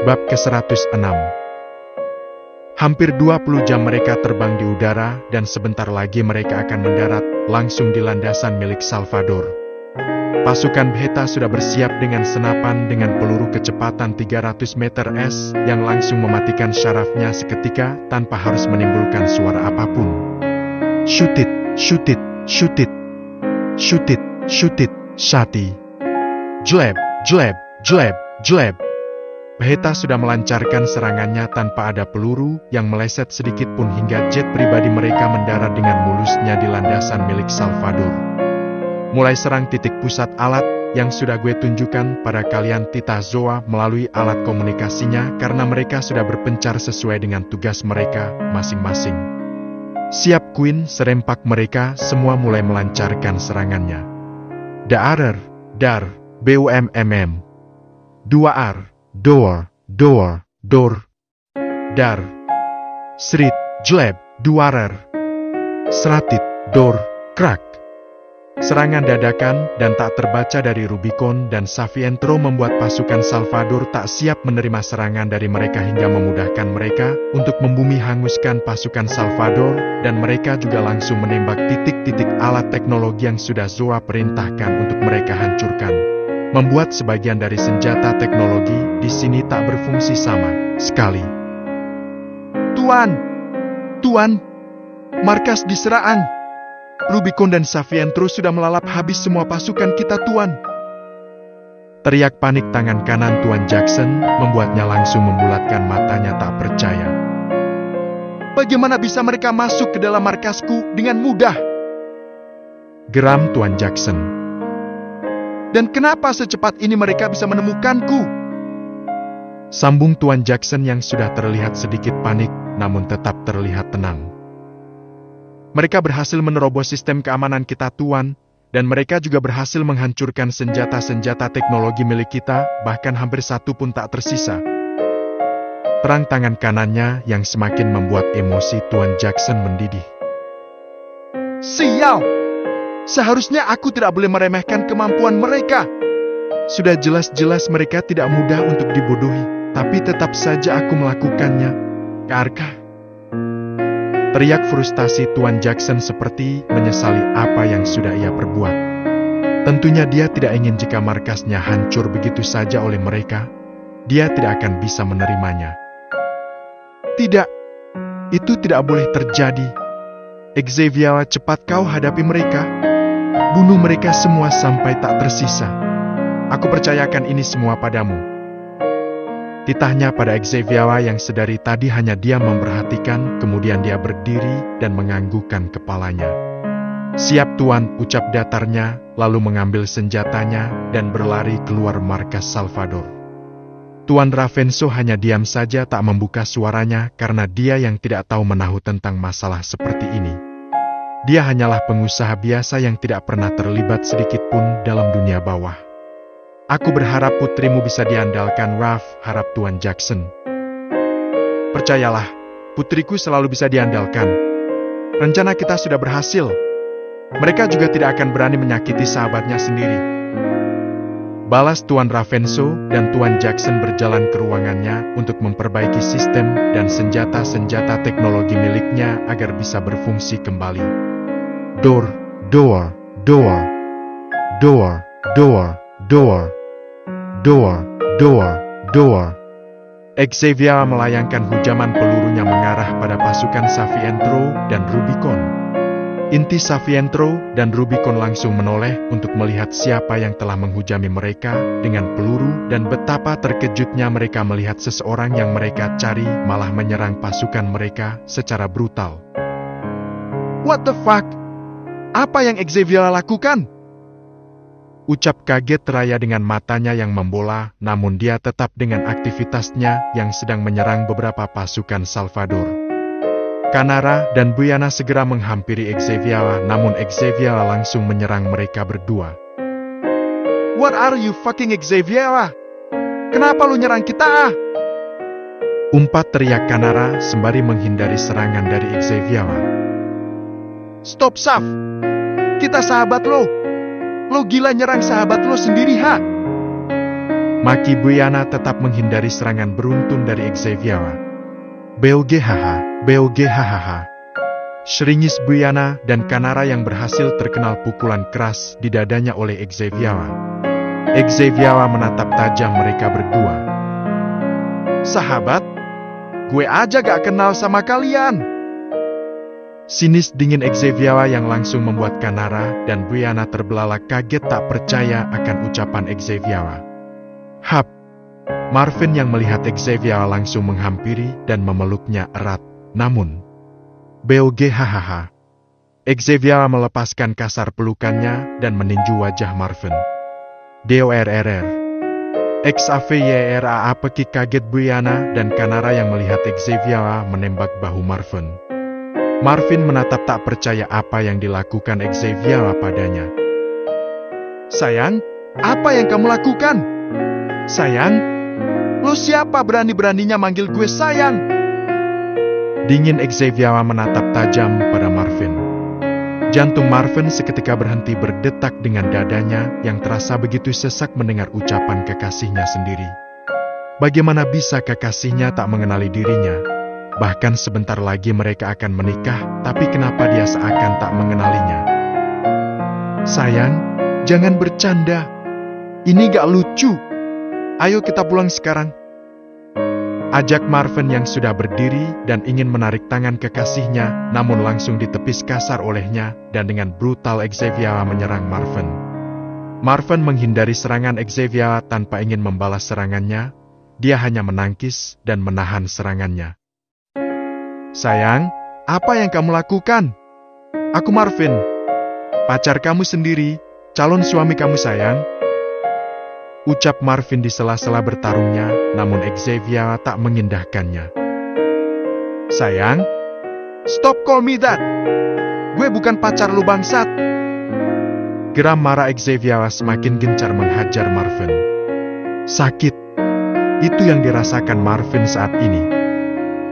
Bab ke-106. Hampir 20 jam mereka terbang di udara dan sebentar lagi mereka akan mendarat langsung di landasan milik Salvador. Pasukan Beta sudah bersiap dengan senapan dengan peluru kecepatan 300 meter S yang langsung mematikan syarafnya seketika tanpa harus menimbulkan suara apapun. Shoot it, shoot it, shoot it. Shoot it, shoot it, Shati. Jleb, jleb, jleb, jleb. Beta sudah melancarkan serangannya tanpa ada peluru yang meleset sedikit pun hingga jet pribadi mereka mendarat dengan mulusnya di landasan milik Salvador. Mulai serang titik pusat alat yang sudah gue tunjukkan pada kalian Tita Zoa melalui alat komunikasinya karena mereka sudah berpencar sesuai dengan tugas mereka masing-masing. Siap Queen, serempak mereka semua mulai melancarkan serangannya. Dar, dar, BUMMM. 2R. Door, door, door. Dar. Srit, jleb, duarer. Seratit, door, crack. Serangan dadakan dan tak terbaca dari Rubicon dan Savientro membuat pasukan Salvador tak siap menerima serangan dari mereka hingga memudahkan mereka untuk membumi hanguskan pasukan Salvador dan mereka juga langsung menembak titik-titik alat teknologi yang sudah Zoa perintahkan untuk mereka hancurkan. Membuat sebagian dari senjata teknologi di sini tak berfungsi sama sekali. Tuan! Tuan! Markas diserang! Rubicon dan Savientro sudah melalap habis semua pasukan kita, Tuan! Teriak panik tangan kanan Tuan Jackson membuatnya langsung membulatkan matanya tak percaya. Bagaimana bisa mereka masuk ke dalam markasku dengan mudah? Geram Tuan Jackson. Dan kenapa secepat ini mereka bisa menemukanku? Sambung Tuan Jackson yang sudah terlihat sedikit panik, namun tetap terlihat tenang. Mereka berhasil menerobos sistem keamanan kita, Tuan, dan mereka juga berhasil menghancurkan senjata-senjata teknologi milik kita, bahkan hampir satu pun tak tersisa. Terang tangan kanannya yang semakin membuat emosi Tuan Jackson mendidih. Sial! Seharusnya aku tidak boleh meremehkan kemampuan mereka. Sudah jelas-jelas mereka tidak mudah untuk dibodohi, tapi tetap saja aku melakukannya. Karka. Teriak frustasi Tuan Jackson seperti menyesali apa yang sudah ia perbuat. Tentunya dia tidak ingin jika markasnya hancur begitu saja oleh mereka. Dia tidak akan bisa menerimanya. Tidak, itu tidak boleh terjadi. Xavier, cepat kau hadapi mereka. Bunuh mereka semua sampai tak tersisa. Aku percayakan ini semua padamu. Titahnya pada Xavier yang sedari tadi hanya diam memperhatikan, kemudian dia berdiri dan menganggukkan kepalanya. Siap Tuan, ucap datarnya, lalu mengambil senjatanya dan berlari keluar markas Salvador. Tuan Ravenso hanya diam saja tak membuka suaranya karena dia yang tidak tahu menahu tentang masalah seperti ini. Dia hanyalah pengusaha biasa yang tidak pernah terlibat sedikit pun dalam dunia bawah. Aku berharap putrimu bisa diandalkan, Ralph, harap Tuan Jackson. Percayalah, putriku selalu bisa diandalkan. Rencana kita sudah berhasil. Mereka juga tidak akan berani menyakiti sahabatnya sendiri. Balas Tuan Ravenso dan Tuan Jackson berjalan ke ruangannya untuk memperbaiki sistem dan senjata-senjata teknologi miliknya agar bisa berfungsi kembali. Door, door, door, door, door, door, door, door, door. Xavier melayangkan hujaman pelurunya mengarah pada pasukan Savientro dan Rubicon. Inti Savientro dan Rubicon langsung menoleh untuk melihat siapa yang telah menghujami mereka dengan peluru dan betapa terkejutnya mereka melihat seseorang yang mereka cari malah menyerang pasukan mereka secara brutal. What the fuck? Apa yang Xavier lakukan? Ucap kaget Raya dengan matanya yang membola, namun dia tetap dengan aktivitasnya yang sedang menyerang beberapa pasukan Salvador. Kanara dan Buyana segera menghampiri Xavier, namun Xavier langsung menyerang mereka berdua. What are you fucking Xavier? Kenapa lu nyerang kita? Umpat teriak Kanara sembari menghindari serangan dari Xavier. Stop, Saf! Kita sahabat lo. Lo gila nyerang sahabat lo sendiri, ha? Maki Buyana tetap menghindari serangan beruntun dari Xavier. Beoge haha, beoge hahaha. Seringis Buyana dan Kanara yang berhasil terkenal pukulan keras di dadanya oleh Xavier. Xavier menatap tajam mereka berdua. Sahabat, gue aja gak kenal sama kalian. Sinis dingin Xavier yang langsung membuat Kanara dan Buyana terbelalak kaget tak percaya akan ucapan Xavier. Hap! Marvin yang melihat Xavier langsung menghampiri dan memeluknya erat. Namun, beoge hahaha. Xavier melepaskan kasar pelukannya dan meninju wajah Marvin. DORRR. XAVYRA peki kaget Buyana dan Kanara yang melihat Xavier menembak bahu Marvin. Marvin menatap tak percaya apa yang dilakukan Xavier padanya. Sayang, apa yang kamu lakukan? Sayang, lo siapa berani-beraninya manggil gue sayang? Dingin Xavier menatap tajam pada Marvin. Jantung Marvin seketika berhenti berdetak dengan dadanya yang terasa begitu sesak mendengar ucapan kekasihnya sendiri. Bagaimana bisa kekasihnya tak mengenali dirinya? Bahkan sebentar lagi mereka akan menikah, tapi kenapa dia seakan tak mengenalinya? Sayang, jangan bercanda. Ini gak lucu. Ayo kita pulang sekarang. Ajak Marvin yang sudah berdiri dan ingin menarik tangan kekasihnya, namun langsung ditepis kasar olehnya dan dengan brutal Xavier menyerang Marvin. Marvin menghindari serangan Xavier tanpa ingin membalas serangannya. Dia hanya menangkis dan menahan serangannya. Sayang, apa yang kamu lakukan? Aku Marvin, pacar kamu sendiri, calon suami kamu sayang. Ucap Marvin di sela-sela bertarungnya, namun Xavier tak mengindahkannya. Sayang, stop call me that. Gue bukan pacar lu bangsat. Geram marah Xavier semakin gencar menghajar Marvin. Sakit. Itu yang dirasakan Marvin saat ini.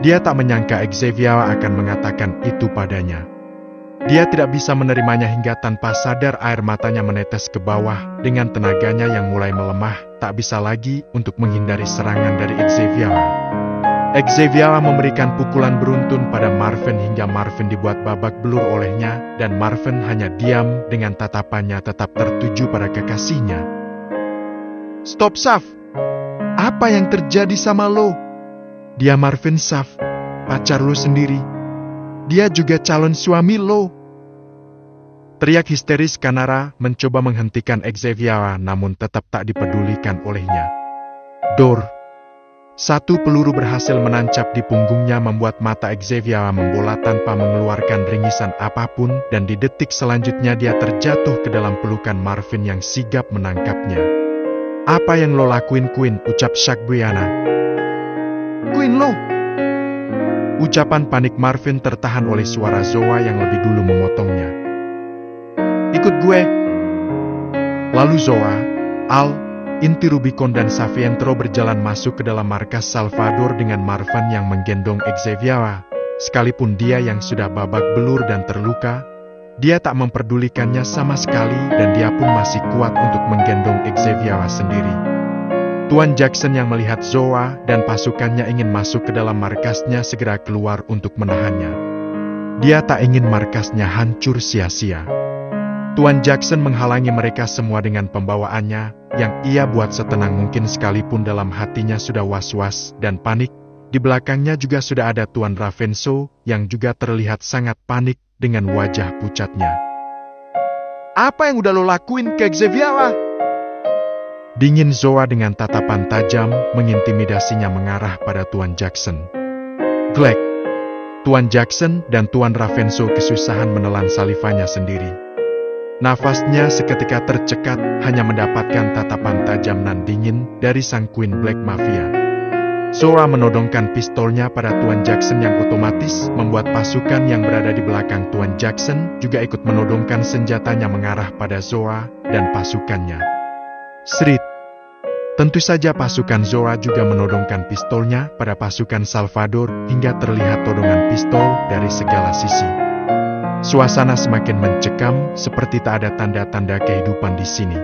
Dia tak menyangka Xavier akan mengatakan itu padanya. Dia tidak bisa menerimanya hingga tanpa sadar air matanya menetes ke bawah dengan tenaganya yang mulai melemah, tak bisa lagi untuk menghindari serangan dari Xavier. Xavier memberikan pukulan beruntun pada Marvin hingga Marvin dibuat babak belur olehnya dan Marvin hanya diam dengan tatapannya tetap tertuju pada kekasihnya. Stop, Saf! Apa yang terjadi sama lo? Dia Marvin, Saf, pacar lo sendiri. Dia juga calon suami lo. Teriak histeris Kanara mencoba menghentikan Xavier namun tetap tak dipedulikan olehnya. Dor. Satu peluru berhasil menancap di punggungnya membuat mata Xavier membola tanpa mengeluarkan ringisan apapun dan di detik selanjutnya dia terjatuh ke dalam pelukan Marvin yang sigap menangkapnya. Apa yang lo lakuin, Queen? Ucap Shaq Buyana. Queen lo? Ucapan panik Marvin tertahan oleh suara Zoa yang lebih dulu memotongnya. Ikut gue. Lalu Zoa, Al, Inti Rubicon dan Savientro berjalan masuk ke dalam markas Salvador dengan Marvin yang menggendong Xavier. Sekalipun dia yang sudah babak belur dan terluka, dia tak memperdulikannya sama sekali dan dia pun masih kuat untuk menggendong Xavier sendiri. Tuan Jackson yang melihat Zoa dan pasukannya ingin masuk ke dalam markasnya segera keluar untuk menahannya. Dia tak ingin markasnya hancur sia-sia. Tuan Jackson menghalangi mereka semua dengan pembawaannya, yang ia buat setenang mungkin sekalipun dalam hatinya sudah was-was dan panik. Di belakangnya juga sudah ada Tuan Ravenso, yang juga terlihat sangat panik dengan wajah pucatnya. Apa yang udah lo lakuin ke Xavier? Dingin Zoa dengan tatapan tajam mengintimidasinya mengarah pada Tuan Jackson. Glek. Tuan Jackson dan Tuan Ravenso kesusahan menelan salivanya sendiri. Nafasnya seketika tercekat hanya mendapatkan tatapan tajam nan dingin dari sang Queen Black Mafia. Zoa menodongkan pistolnya pada Tuan Jackson yang otomatis membuat pasukan yang berada di belakang Tuan Jackson juga ikut menodongkan senjatanya mengarah pada Zoa dan pasukannya. Serit. Tentu saja pasukan Zoa juga menodongkan pistolnya pada pasukan Salvador hingga terlihat todongan pistol dari segala sisi. Suasana semakin mencekam seperti tak ada tanda-tanda kehidupan di sini.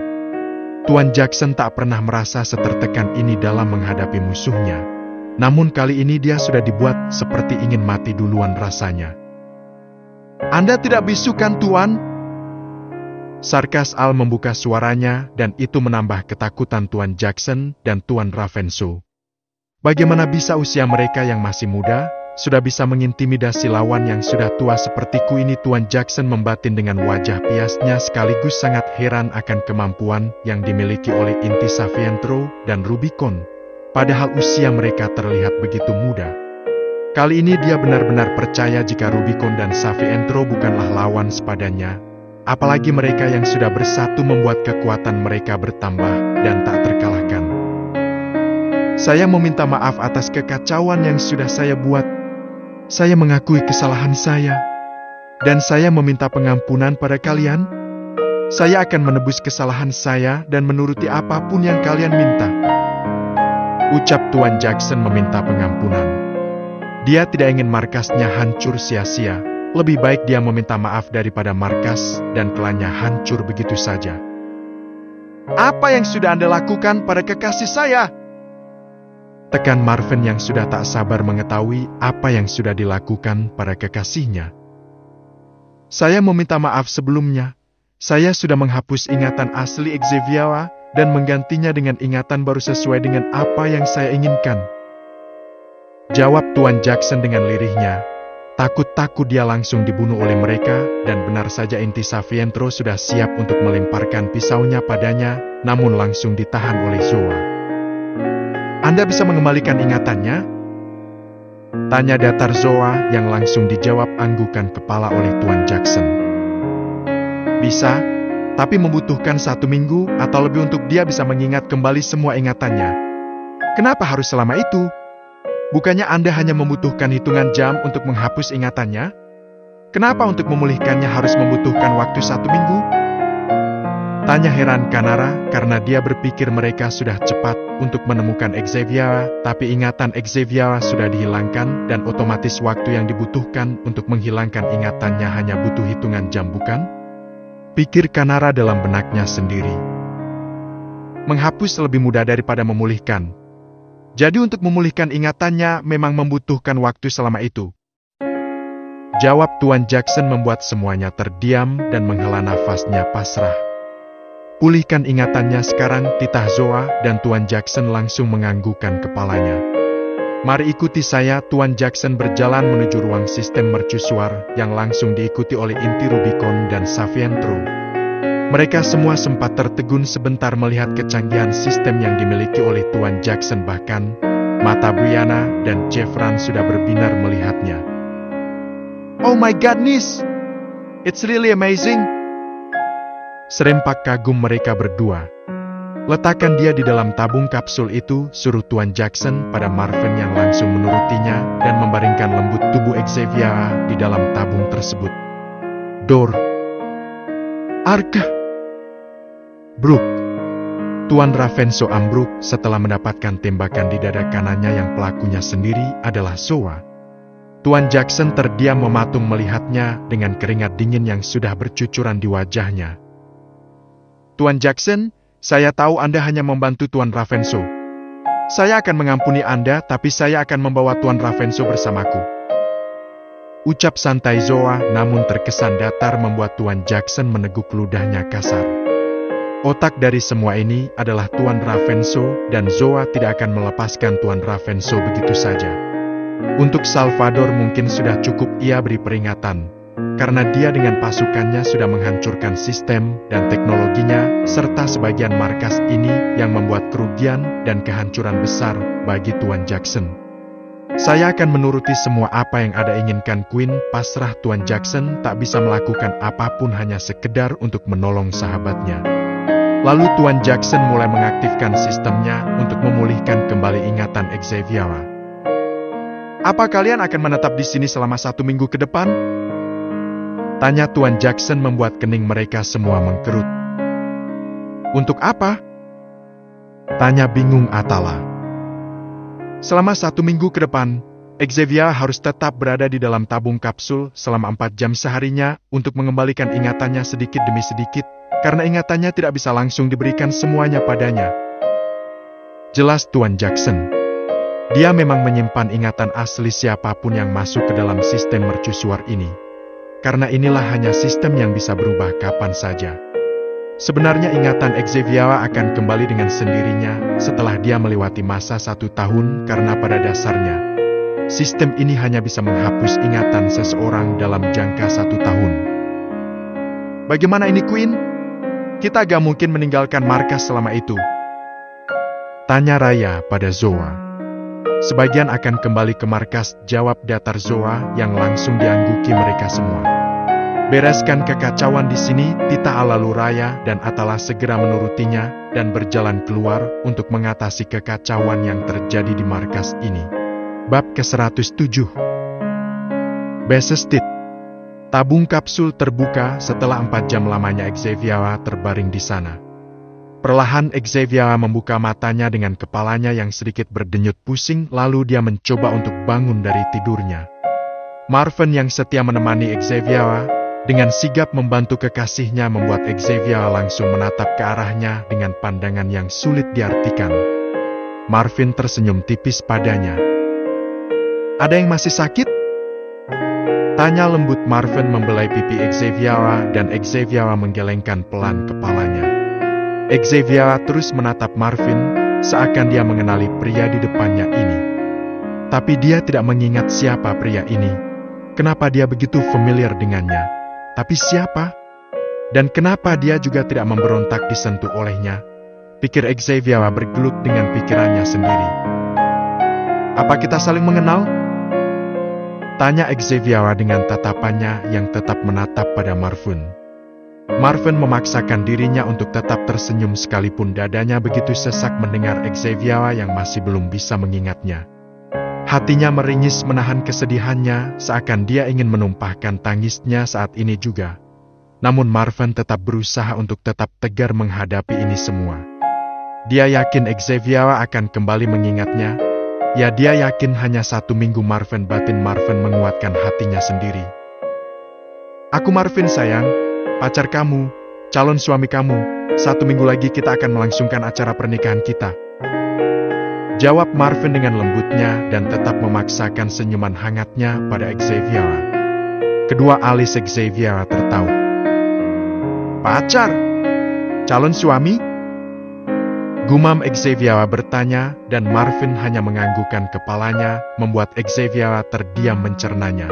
Tuan Jackson tak pernah merasa setertekan ini dalam menghadapi musuhnya. Namun kali ini dia sudah dibuat seperti ingin mati duluan rasanya. Anda tidak bisu kan, Tuan? Sarkas Al membuka suaranya dan itu menambah ketakutan Tuan Jackson dan Tuan Ravenso. Bagaimana bisa usia mereka yang masih muda sudah bisa mengintimidasi lawan yang sudah tua sepertiku ini? Tuan Jackson membatin dengan wajah piasnya sekaligus sangat heran akan kemampuan yang dimiliki oleh Inti Savientro dan Rubicon. Padahal usia mereka terlihat begitu muda. Kali ini dia benar-benar percaya jika Rubicon dan Savientro bukanlah lawan sepadanya. Apalagi mereka yang sudah bersatu membuat kekuatan mereka bertambah dan tak terkalahkan. Saya meminta maaf atas kekacauan yang sudah saya buat. Saya mengakui kesalahan saya. Dan saya meminta pengampunan pada kalian. Saya akan menebus kesalahan saya dan menuruti apapun yang kalian minta. Ucap Tuan Jackson meminta pengampunan. Dia tidak ingin markasnya hancur sia-sia. Lebih baik dia meminta maaf daripada markas dan klannya hancur begitu saja. Apa yang sudah Anda lakukan pada kekasih saya? Tekan Marvin yang sudah tak sabar mengetahui apa yang sudah dilakukan pada kekasihnya. Saya meminta maaf sebelumnya. Saya sudah menghapus ingatan asli Xavier dan menggantinya dengan ingatan baru sesuai dengan apa yang saya inginkan. Jawab Tuan Jackson dengan lirihnya. Takut-takut dia langsung dibunuh oleh mereka, dan benar saja Inti Savientro sudah siap untuk melemparkan pisaunya padanya, namun langsung ditahan oleh Zoa. Anda bisa mengembalikan ingatannya? Tanya datar Zoa yang langsung dijawab anggukan kepala oleh Tuan Jackson. Bisa, tapi membutuhkan 1 minggu atau lebih untuk dia bisa mengingat kembali semua ingatannya. Kenapa harus selama itu? Bukannya Anda hanya membutuhkan hitungan jam untuk menghapus ingatannya? Kenapa untuk memulihkannya harus membutuhkan waktu 1 minggu? Tanya heran Kanara karena dia berpikir mereka sudah cepat untuk menemukan Xavier, tapi ingatan Xavier sudah dihilangkan dan otomatis waktu yang dibutuhkan untuk menghilangkan ingatannya hanya butuh hitungan jam, bukan? Pikir Kanara dalam benaknya sendiri. Menghapus lebih mudah daripada memulihkan. Jadi untuk memulihkan ingatannya memang membutuhkan waktu selama itu. Jawab Tuan Jackson membuat semuanya terdiam dan menghela nafasnya pasrah. Pulihkan ingatannya sekarang, titah Zoa, dan Tuan Jackson langsung menganggukkan kepalanya. Mari ikuti saya. Tuan Jackson berjalan menuju ruang sistem mercusuar yang langsung diikuti oleh Inti Rubicon dan Savientro. Mereka semua sempat tertegun sebentar melihat kecanggihan sistem yang dimiliki oleh Tuan Jackson, bahkan mata Brianna dan Jeffran sudah berbinar melihatnya. Oh my goodness! It's really amazing! Serempak kagum mereka berdua. Letakkan dia di dalam tabung kapsul itu, suruh Tuan Jackson pada Marvin yang langsung menurutinya dan membaringkan lembut tubuh Xavier di dalam tabung tersebut. Dor. Arka. Brooke. Tuan Ravenso ambruk setelah mendapatkan tembakan di dada kanannya yang pelakunya sendiri adalah Zoa. Tuan Jackson terdiam mematung melihatnya dengan keringat dingin yang sudah bercucuran di wajahnya. Tuan Jackson, saya tahu Anda hanya membantu Tuan Ravenso. Saya akan mengampuni Anda, tapi saya akan membawa Tuan Ravenso bersamaku. Ucap santai Zoa namun terkesan datar membuat Tuan Jackson meneguk ludahnya kasar. Otak dari semua ini adalah Tuan Ravenso dan Zoa tidak akan melepaskan Tuan Ravenso begitu saja. Untuk Salvador mungkin sudah cukup ia beri peringatan, karena dia dengan pasukannya sudah menghancurkan sistem dan teknologinya, serta sebagian markas ini yang membuat kerugian dan kehancuran besar bagi Tuan Jackson. Saya akan menuruti semua apa yang Anda inginkan, Queen. Pasrah. Tuan Jackson tak bisa melakukan apapun hanya sekedar untuk menolong sahabatnya. Lalu Tuan Jackson mulai mengaktifkan sistemnya untuk memulihkan kembali ingatan Xavier. Apa kalian akan menetap di sini selama 1 minggu ke depan? Tanya Tuan Jackson membuat kening mereka semua mengkerut. Untuk apa? Tanya bingung Atala. Selama 1 minggu ke depan, Xavier harus tetap berada di dalam tabung kapsul selama 4 jam seharinya untuk mengembalikan ingatannya sedikit demi sedikit. karena ingatannya tidak bisa langsung diberikan semuanya padanya. Jelas Tuan Jackson. Dia memang menyimpan ingatan asli siapapun yang masuk ke dalam sistem mercusuar ini. Karena inilah hanya sistem yang bisa berubah kapan saja. Sebenarnya ingatan Xavier akan kembali dengan sendirinya setelah dia melewati masa 1 tahun karena pada dasarnya, sistem ini hanya bisa menghapus ingatan seseorang dalam jangka 1 tahun. Bagaimana ini, Queen? Kita gak mungkin meninggalkan markas selama itu. Tanya Raya pada Zoa. Sebagian akan kembali ke markas, jawab datar Zoa yang langsung diangguki mereka semua. Bereskan kekacauan di sini, Tita lalu Raya dan Atala segera menurutinya dan berjalan keluar untuk mengatasi kekacauan yang terjadi di markas ini. Bab ke-107. Besestit. Tabung kapsul terbuka setelah 4 jam lamanya Xavier terbaring di sana. Perlahan Xavier membuka matanya dengan kepalanya yang sedikit berdenyut pusing, lalu dia mencoba untuk bangun dari tidurnya. Marvin yang setia menemani Xavier, dengan sigap membantu kekasihnya membuat Xavier langsung menatap ke arahnya dengan pandangan yang sulit diartikan. Marvin tersenyum tipis padanya. Ada yang masih sakit? Tanya lembut Marvin membelai pipi Xavier dan Xavier menggelengkan pelan kepalanya. Xavier terus menatap Marvin, seakan dia mengenali pria di depannya ini. Tapi dia tidak mengingat siapa pria ini. Kenapa dia begitu familiar dengannya? Tapi siapa? Dan kenapa dia juga tidak memberontak disentuh olehnya? Pikir Xavier bergelut dengan pikirannya sendiri. Apa kita saling mengenal? Tanya Xavier dengan tatapannya yang tetap menatap pada Marvin. Marvin memaksakan dirinya untuk tetap tersenyum sekalipun dadanya begitu sesak mendengar Xavier yang masih belum bisa mengingatnya. Hatinya meringis menahan kesedihannya, seakan dia ingin menumpahkan tangisnya saat ini juga. Namun Marvin tetap berusaha untuk tetap tegar menghadapi ini semua. Dia yakin Xavier akan kembali mengingatnya. Ya, dia yakin hanya 1 minggu. Batin Marvin menguatkan hatinya sendiri. Aku Marvin sayang, pacar kamu, calon suami kamu. 1 minggu lagi kita akan melangsungkan acara pernikahan kita. Jawab Marvin dengan lembutnya dan tetap memaksakan senyuman hangatnya pada Xavier. Kedua alis Xavier tertaut. Pacar? Calon suami? Gumam Xavier bertanya dan Marvin hanya menganggukkan kepalanya, membuat Xavier terdiam mencernanya.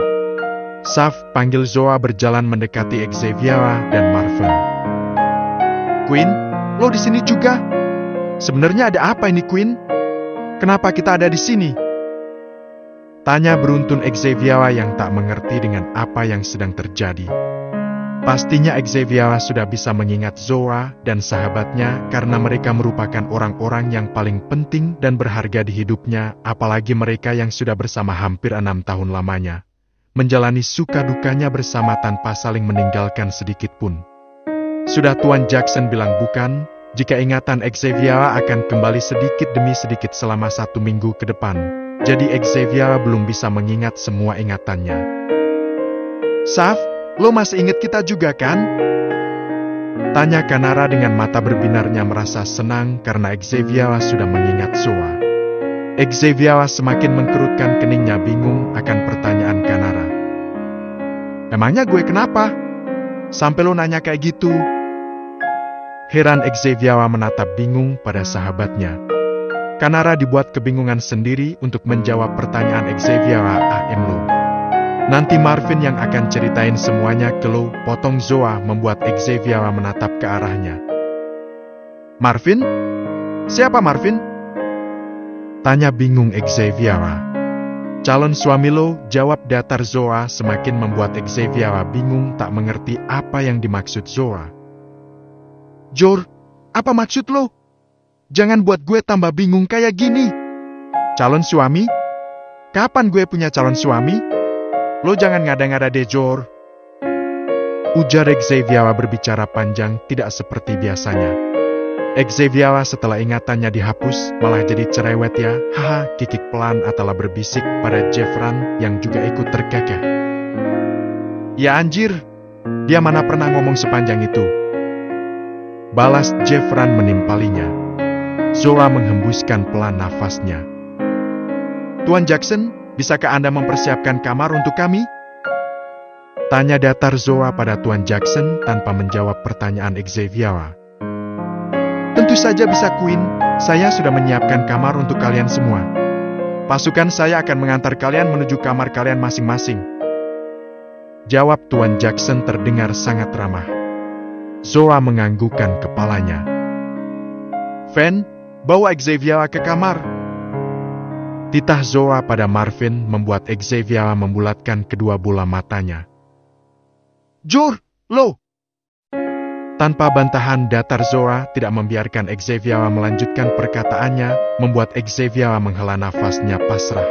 Saf, panggil Zoa berjalan mendekati Xavier dan Marvin. Queen, lo di sini juga? Sebenarnya ada apa ini, Queen? Kenapa kita ada di sini? Tanya beruntun Xavier yang tak mengerti dengan apa yang sedang terjadi. Pastinya Xavier sudah bisa mengingat Zoa dan sahabatnya karena mereka merupakan orang-orang yang paling penting dan berharga di hidupnya, apalagi mereka yang sudah bersama hampir 6 tahun lamanya. Menjalani suka dukanya bersama tanpa saling meninggalkan sedikit pun. Sudah Tuan Jackson bilang bukan, jika ingatan Xavier akan kembali sedikit demi sedikit selama 1 minggu ke depan. Jadi Xavier belum bisa mengingat semua ingatannya. Saf, lo masih ingat kita juga kan? Tanya Kanara dengan mata berbinarnya merasa senang karena Xavier sudah mengingat Zoa. Xavier semakin mengkerutkan keningnya bingung akan pertanyaan Kanara. Emangnya gue kenapa? Sampai lo nanya kayak gitu? Heran Xavier menatap bingung pada sahabatnya. Kanara dibuat kebingungan sendiri untuk menjawab pertanyaan Xavier. Lo. Nanti Marvin yang akan ceritain semuanya ke lo, potong Zoa membuat Xavier menatap ke arahnya. Marvin? Siapa Marvin? Tanya bingung Xavier. Calon suami lo, jawab datar Zoa semakin membuat Xavier bingung tak mengerti apa yang dimaksud Zoa. Jor, apa maksud lo? Jangan buat gue tambah bingung kayak gini. Calon suami? Kapan gue punya calon suami? Lo jangan ngada-ngada deh, Jor. Ujar Xavier berbicara panjang, tidak seperti biasanya. Xavier setelah ingatannya dihapus, malah jadi cerewet ya. Haha, kikik pelan Atala berbisik pada Jeffran yang juga ikut terkekeh. Ya anjir, dia mana pernah ngomong sepanjang itu. Balas Jeffran menimpalinya. Zora menghembuskan pelan nafasnya. Tuan Jackson, bisakah Anda mempersiapkan kamar untuk kami? Tanya datar Zora pada Tuan Jackson tanpa menjawab pertanyaan Xavier. Tentu saja bisa, Queen. Saya sudah menyiapkan kamar untuk kalian semua. Pasukan saya akan mengantar kalian menuju kamar kalian masing-masing. Jawab Tuan Jackson terdengar sangat ramah. Zora menganggukkan kepalanya. Fen, bawa Xavier ke kamar. Titah Zora pada Marvin membuat Xavier membulatkan kedua bola matanya. Jor, lo! Tanpa bantahan datar Zora tidak membiarkan Xavier melanjutkan perkataannya, membuat Xavier menghela nafasnya pasrah.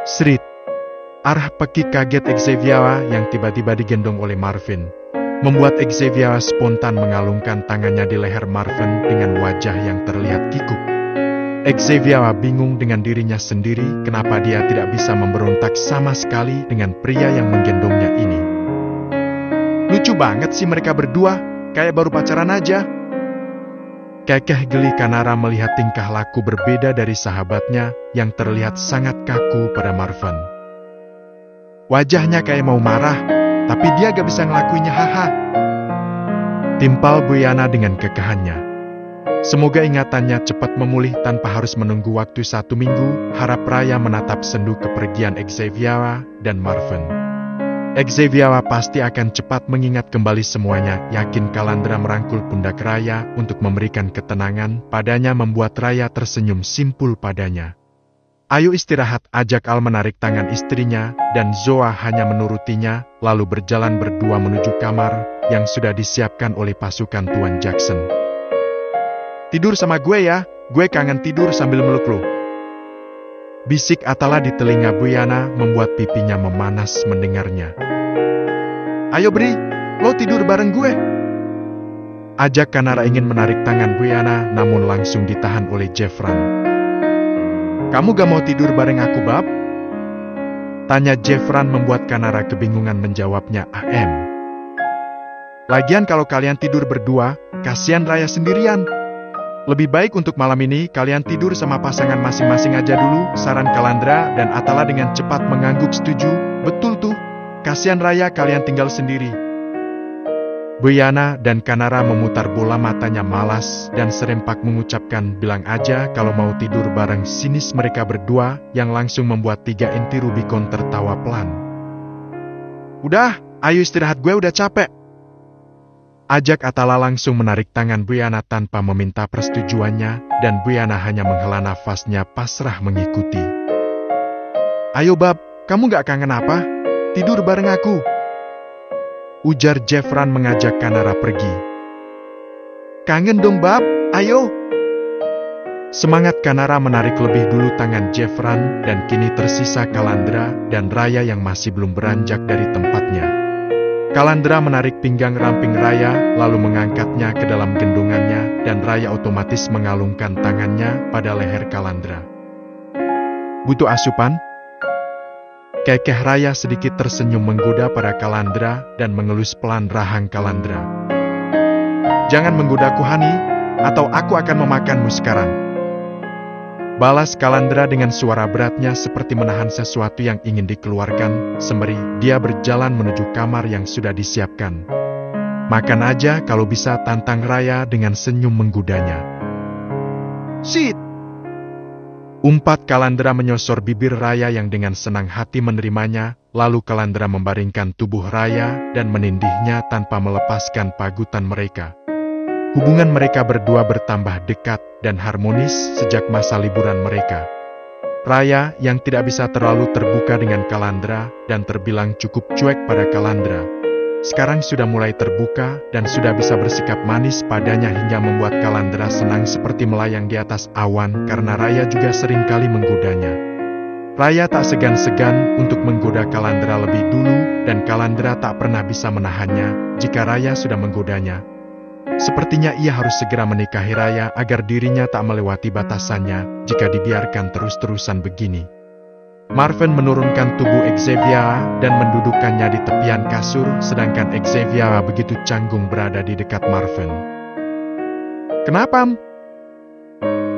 Serit. Arah pekik kaget Xavier yang tiba-tiba digendong oleh Marvin, membuat Xavier spontan mengalungkan tangannya di leher Marvin dengan wajah yang terlihat kikuk. Xavier bingung dengan dirinya sendiri kenapa dia tidak bisa memberontak sama sekali dengan pria yang menggendongnya ini. Lucu banget sih mereka berdua, kayak baru pacaran aja. Kekeh geli Kanara melihat tingkah laku berbeda dari sahabatnya yang terlihat sangat kaku pada Marvin. Wajahnya kayak mau marah, tapi dia gak bisa ngelakuinnya, haha. Timpal Buyana dengan kekahannya. Semoga ingatannya cepat memulih tanpa harus menunggu waktu 1 minggu, harap Raya menatap sendu kepergian Xavier dan Marvin. Xavier pasti akan cepat mengingat kembali semuanya, yakin Kalandra merangkul pundak Raya untuk memberikan ketenangan padanya membuat Raya tersenyum simpul padanya. Ayo istirahat, ajak Al menarik tangan istrinya, dan Zoa hanya menurutinya, lalu berjalan berdua menuju kamar yang sudah disiapkan oleh pasukan Tuan Jackson. Tidur sama gue ya, gue kangen tidur sambil meluk lo. Bisik Atala di telinga Buyana membuat pipinya memanas mendengarnya. Ayo Bri, lo tidur bareng gue. Ajak Kanara ingin menarik tangan Buyana namun langsung ditahan oleh Jeffran. Kamu gak mau tidur bareng aku, Bab? Tanya Jeffran membuat Kanara kebingungan menjawabnya Lagian kalau kalian tidur berdua, kasihan Raya sendirian. Lebih baik untuk malam ini kalian tidur sama pasangan masing-masing aja dulu, saran Kalandra dan Atala dengan cepat mengangguk setuju. Betul tuh, kasihan Raya kalian tinggal sendiri. Buyana dan Kanara memutar bola matanya malas dan serempak mengucapkan bilang aja kalau mau tidur bareng, sinis mereka berdua yang langsung membuat 3 inti Rubicon tertawa pelan. Udah, ayo istirahat, gue udah capek. Ajak Atala langsung menarik tangan Buyana tanpa meminta persetujuannya dan Buyana hanya menghela nafasnya pasrah mengikuti. Ayo Bab, kamu gak kangen apa? Tidur bareng aku. Ujar Jeffran mengajak Kanara pergi. Kangen dong Bab, ayo. Semangat Kanara menarik lebih dulu tangan Jeffran dan kini tersisa Kalandra dan Raya yang masih belum beranjak dari tempatnya. Kalandra menarik pinggang ramping Raya lalu mengangkatnya ke dalam gendongannya dan Raya otomatis mengalungkan tangannya pada leher Kalandra. Butuh asupan? Kekeh Raya sedikit tersenyum menggoda pada Kalandra dan mengelus pelan rahang Kalandra. Jangan menggodaku Hani, atau aku akan memakanmu sekarang. Balas Kalandra dengan suara beratnya seperti menahan sesuatu yang ingin dikeluarkan. Sembari dia berjalan menuju kamar yang sudah disiapkan. Makan aja kalau bisa, tantang Raya dengan senyum menggodanya. Sit! Umpat Kalandra menyosor bibir Raya yang dengan senang hati menerimanya, lalu Kalandra membaringkan tubuh Raya dan menindihnya tanpa melepaskan pagutan mereka. Hubungan mereka berdua bertambah dekat dan harmonis sejak masa liburan mereka. Raya yang tidak bisa terlalu terbuka dengan Kalandra dan terbilang cukup cuek pada Kalandra, sekarang sudah mulai terbuka dan sudah bisa bersikap manis padanya hingga membuat Kalandra senang seperti melayang di atas awan karena Raya juga seringkali menggodanya. Raya tak segan-segan untuk menggoda Kalandra lebih dulu dan Kalandra tak pernah bisa menahannya jika Raya sudah menggodanya. Sepertinya ia harus segera menikahi Raya agar dirinya tak melewati batasannya jika dibiarkan terus-terusan begini. Marvin menurunkan tubuh Xavier dan mendudukkannya di tepian kasur, sedangkan Xavier begitu canggung berada di dekat Marvin. Kenapa?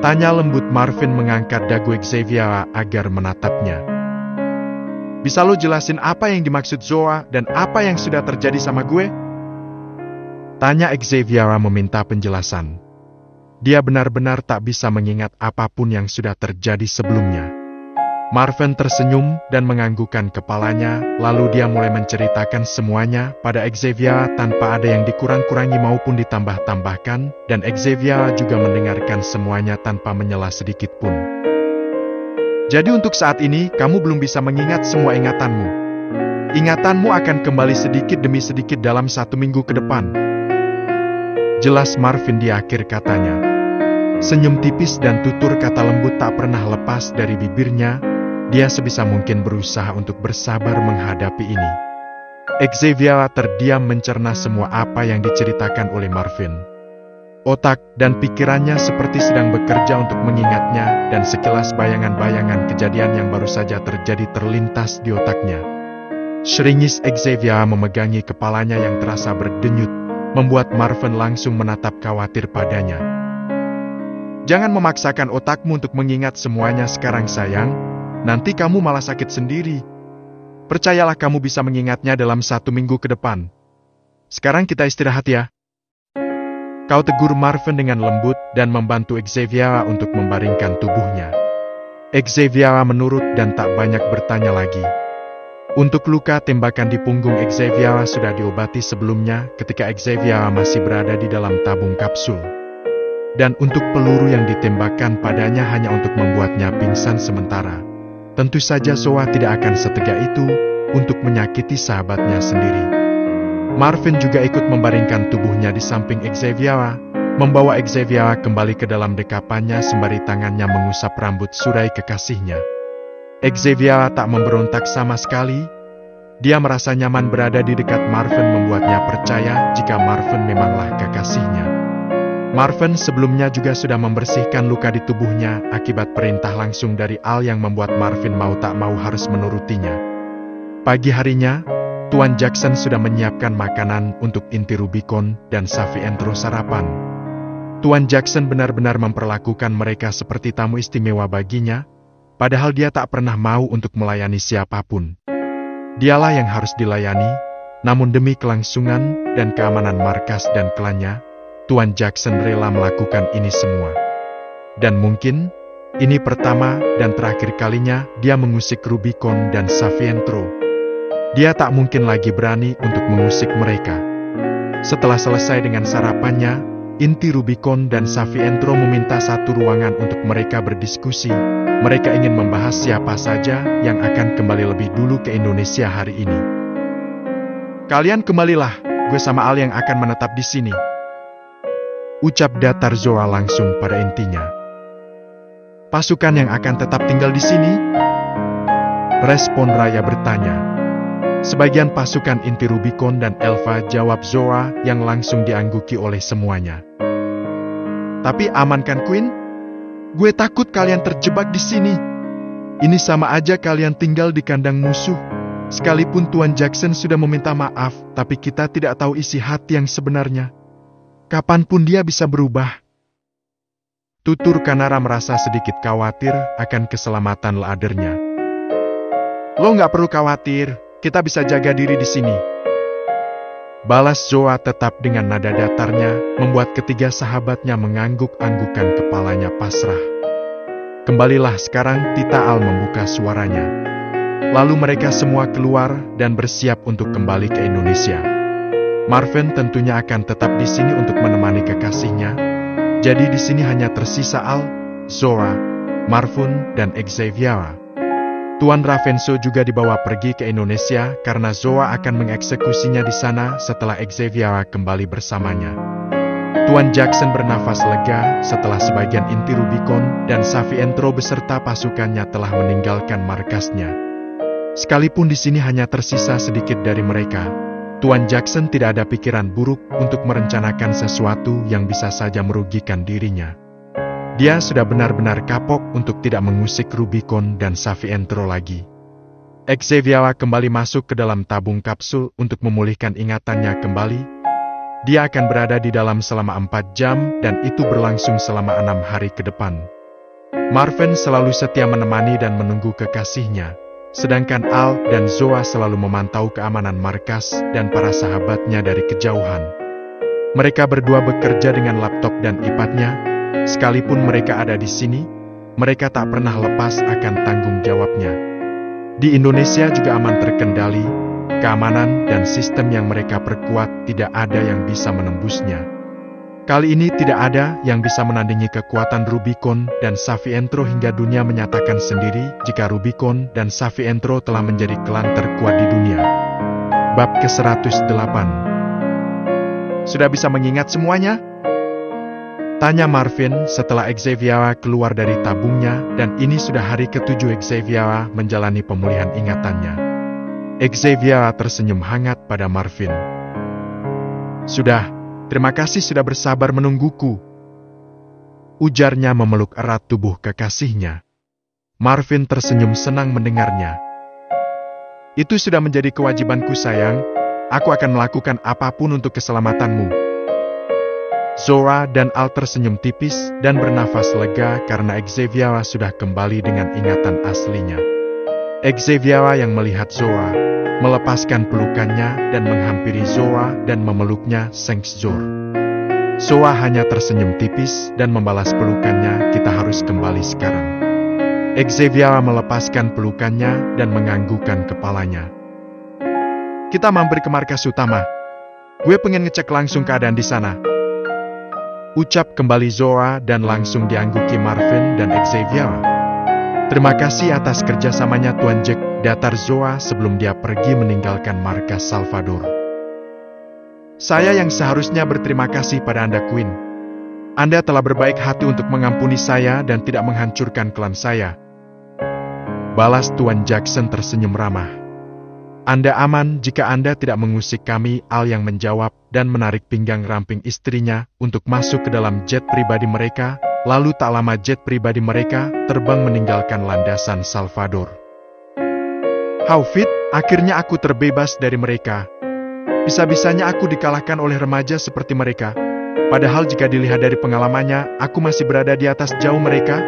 Tanya lembut Marvin mengangkat dagu Xavier agar menatapnya. Bisa lo jelasin apa yang dimaksud Zoa dan apa yang sudah terjadi sama gue? Tanya Xavier meminta penjelasan. Dia benar-benar tak bisa mengingat apapun yang sudah terjadi sebelumnya. Marvin tersenyum dan menganggukkan kepalanya, lalu dia mulai menceritakan semuanya pada Xavier tanpa ada yang dikurang-kurangi maupun ditambah-tambahkan, dan Xavier juga mendengarkan semuanya tanpa menyela sedikit pun. Jadi untuk saat ini, kamu belum bisa mengingat semua ingatanmu. Ingatanmu akan kembali sedikit demi sedikit dalam 1 minggu ke depan. Jelas Marvin di akhir katanya. Senyum tipis dan tutur kata lembut tak pernah lepas dari bibirnya. Dia sebisa mungkin berusaha untuk bersabar menghadapi ini. Xavier terdiam mencerna semua apa yang diceritakan oleh Marvin. Otak dan pikirannya seperti sedang bekerja untuk mengingatnya, dan sekilas bayangan-bayangan kejadian yang baru saja terjadi terlintas di otaknya. Seringis Xavier memegangi kepalanya yang terasa berdenyut, membuat Marvin langsung menatap khawatir padanya. Jangan memaksakan otakmu untuk mengingat semuanya sekarang sayang, nanti kamu malah sakit sendiri. Percayalah kamu bisa mengingatnya dalam 1 minggu ke depan. Sekarang kita istirahat ya. Kau tegur Marvin dengan lembut dan membantu Xavier untuk membaringkan tubuhnya. Xavier menurut dan tak banyak bertanya lagi. Untuk luka tembakan di punggung Xavier sudah diobati sebelumnya ketika Xavier masih berada di dalam tabung kapsul. Dan untuk peluru yang ditembakkan padanya hanya untuk membuatnya pingsan sementara. Tentu saja Zoa tidak akan setega itu untuk menyakiti sahabatnya sendiri. Marvin juga ikut membaringkan tubuhnya di samping Xavier, membawa Xavier kembali ke dalam dekapannya sembari tangannya mengusap rambut surai kekasihnya. Xavier tak memberontak sama sekali. Dia merasa nyaman berada di dekat Marvin, membuatnya percaya jika Marvin memanglah kekasihnya. Marvin sebelumnya juga sudah membersihkan luka di tubuhnya akibat perintah langsung dari Al yang membuat Marvin mau tak mau harus menurutinya. Pagi harinya, Tuan Jackson sudah menyiapkan makanan untuk inti Rubicon dan Safi Entro sarapan. Tuan Jackson benar-benar memperlakukan mereka seperti tamu istimewa baginya, padahal dia tak pernah mau untuk melayani siapapun. Dialah yang harus dilayani, namun demi kelangsungan dan keamanan markas dan klannya, Tuan Jackson rela melakukan ini semua. Dan mungkin, ini pertama dan terakhir kalinya dia mengusik Rubicon dan Safi Entro. Dia tak mungkin lagi berani untuk mengusik mereka. Setelah selesai dengan sarapannya, inti Rubicon dan Safi Entro meminta satu ruangan untuk mereka berdiskusi. Mereka ingin membahas siapa saja yang akan kembali lebih dulu ke Indonesia hari ini. Kalian kembalilah, gue sama Al yang akan menetap di sini. Ucap datar Zoa langsung pada intinya. Pasukan yang akan tetap tinggal di sini? Respon Raya bertanya. Sebagian pasukan inti Rubicon dan Elva, jawab Zoa yang langsung diangguki oleh semuanya. Tapi aman kan Queen? Gue takut kalian terjebak di sini. Ini sama aja kalian tinggal di kandang musuh. Sekalipun Tuan Jackson sudah meminta maaf, tapi kita tidak tahu isi hati yang sebenarnya. Kapanpun dia bisa berubah. Tutur Kanara merasa sedikit khawatir akan keselamatan leadernya. Lo nggak perlu khawatir, kita bisa jaga diri di sini. Balas Zoa tetap dengan nada datarnya, membuat ketiga sahabatnya mengangguk-anggukan kepalanya pasrah. Kembalilah sekarang, Tita Al membuka suaranya. Lalu mereka semua keluar dan bersiap untuk kembali ke Indonesia. Marvin tentunya akan tetap di sini untuk menemani kekasihnya. Jadi di sini hanya tersisa Al, Zoa, Marvin, dan Xavier. Tuan Ravenso juga dibawa pergi ke Indonesia karena Zoa akan mengeksekusinya di sana setelah Xavier kembali bersamanya. Tuan Jackson bernafas lega setelah sebagian inti Rubicon dan Safi Entro beserta pasukannya telah meninggalkan markasnya. Sekalipun di sini hanya tersisa sedikit dari mereka, Tuan Jackson tidak ada pikiran buruk untuk merencanakan sesuatu yang bisa saja merugikan dirinya. Dia sudah benar-benar kapok untuk tidak mengusik Rubicon dan Safi Entro lagi. Xavier kembali masuk ke dalam tabung kapsul untuk memulihkan ingatannya kembali. Dia akan berada di dalam selama 4 jam dan itu berlangsung selama 6 hari ke depan. Marvin selalu setia menemani dan menunggu kekasihnya, sedangkan Al dan Zoa selalu memantau keamanan markas dan para sahabatnya dari kejauhan. Mereka berdua bekerja dengan laptop dan iPad-nya. Sekalipun mereka ada di sini, mereka tak pernah lepas akan tanggung jawabnya. Di Indonesia juga aman terkendali, keamanan dan sistem yang mereka perkuat tidak ada yang bisa menembusnya. Kali ini tidak ada yang bisa menandingi kekuatan Rubicon dan Savientro hingga dunia menyatakan sendiri jika Rubicon dan Savientro telah menjadi klan terkuat di dunia. Bab ke-108. Sudah bisa mengingat semuanya? Tanya Marvin setelah Xavier keluar dari tabungnya dan ini sudah hari ke-7 Xavier menjalani pemulihan ingatannya. Xavier tersenyum hangat pada Marvin. Sudah, terima kasih sudah bersabar menungguku. Ujarnya memeluk erat tubuh kekasihnya. Marvin tersenyum senang mendengarnya. Itu sudah menjadi kewajibanku sayang, aku akan melakukan apapun untuk keselamatanmu. Zoa dan Al tersenyum tipis dan bernafas lega karena Xavier sudah kembali dengan ingatan aslinya. Xavier yang melihat Zoa, melepaskan pelukannya dan menghampiri Zoa dan memeluknya sengsjor. Zoa hanya tersenyum tipis dan membalas pelukannya, kita harus kembali sekarang. Xavier melepaskan pelukannya dan menganggukkan kepalanya. Kita mampir ke markas utama. Gue pengen ngecek langsung keadaan di sana. Ucap kembali Zoa dan langsung diangguki Marvin dan Xavier. Terima kasih atas kerjasamanya Tuan Jack, datar Zoa sebelum dia pergi meninggalkan markas Salvador. Saya yang seharusnya berterima kasih pada Anda Queen. Anda telah berbaik hati untuk mengampuni saya dan tidak menghancurkan klan saya. Balas Tuan Jackson tersenyum ramah. Anda aman jika Anda tidak mengusik kami, Al yang menjawab dan menarik pinggang ramping istrinya untuk masuk ke dalam jet pribadi mereka, lalu tak lama jet pribadi mereka terbang meninggalkan landasan Salvador. How fit, akhirnya aku terbebas dari mereka. Bisa-bisanya aku dikalahkan oleh remaja seperti mereka. Padahal jika dilihat dari pengalamannya, aku masih berada di atas jauh mereka,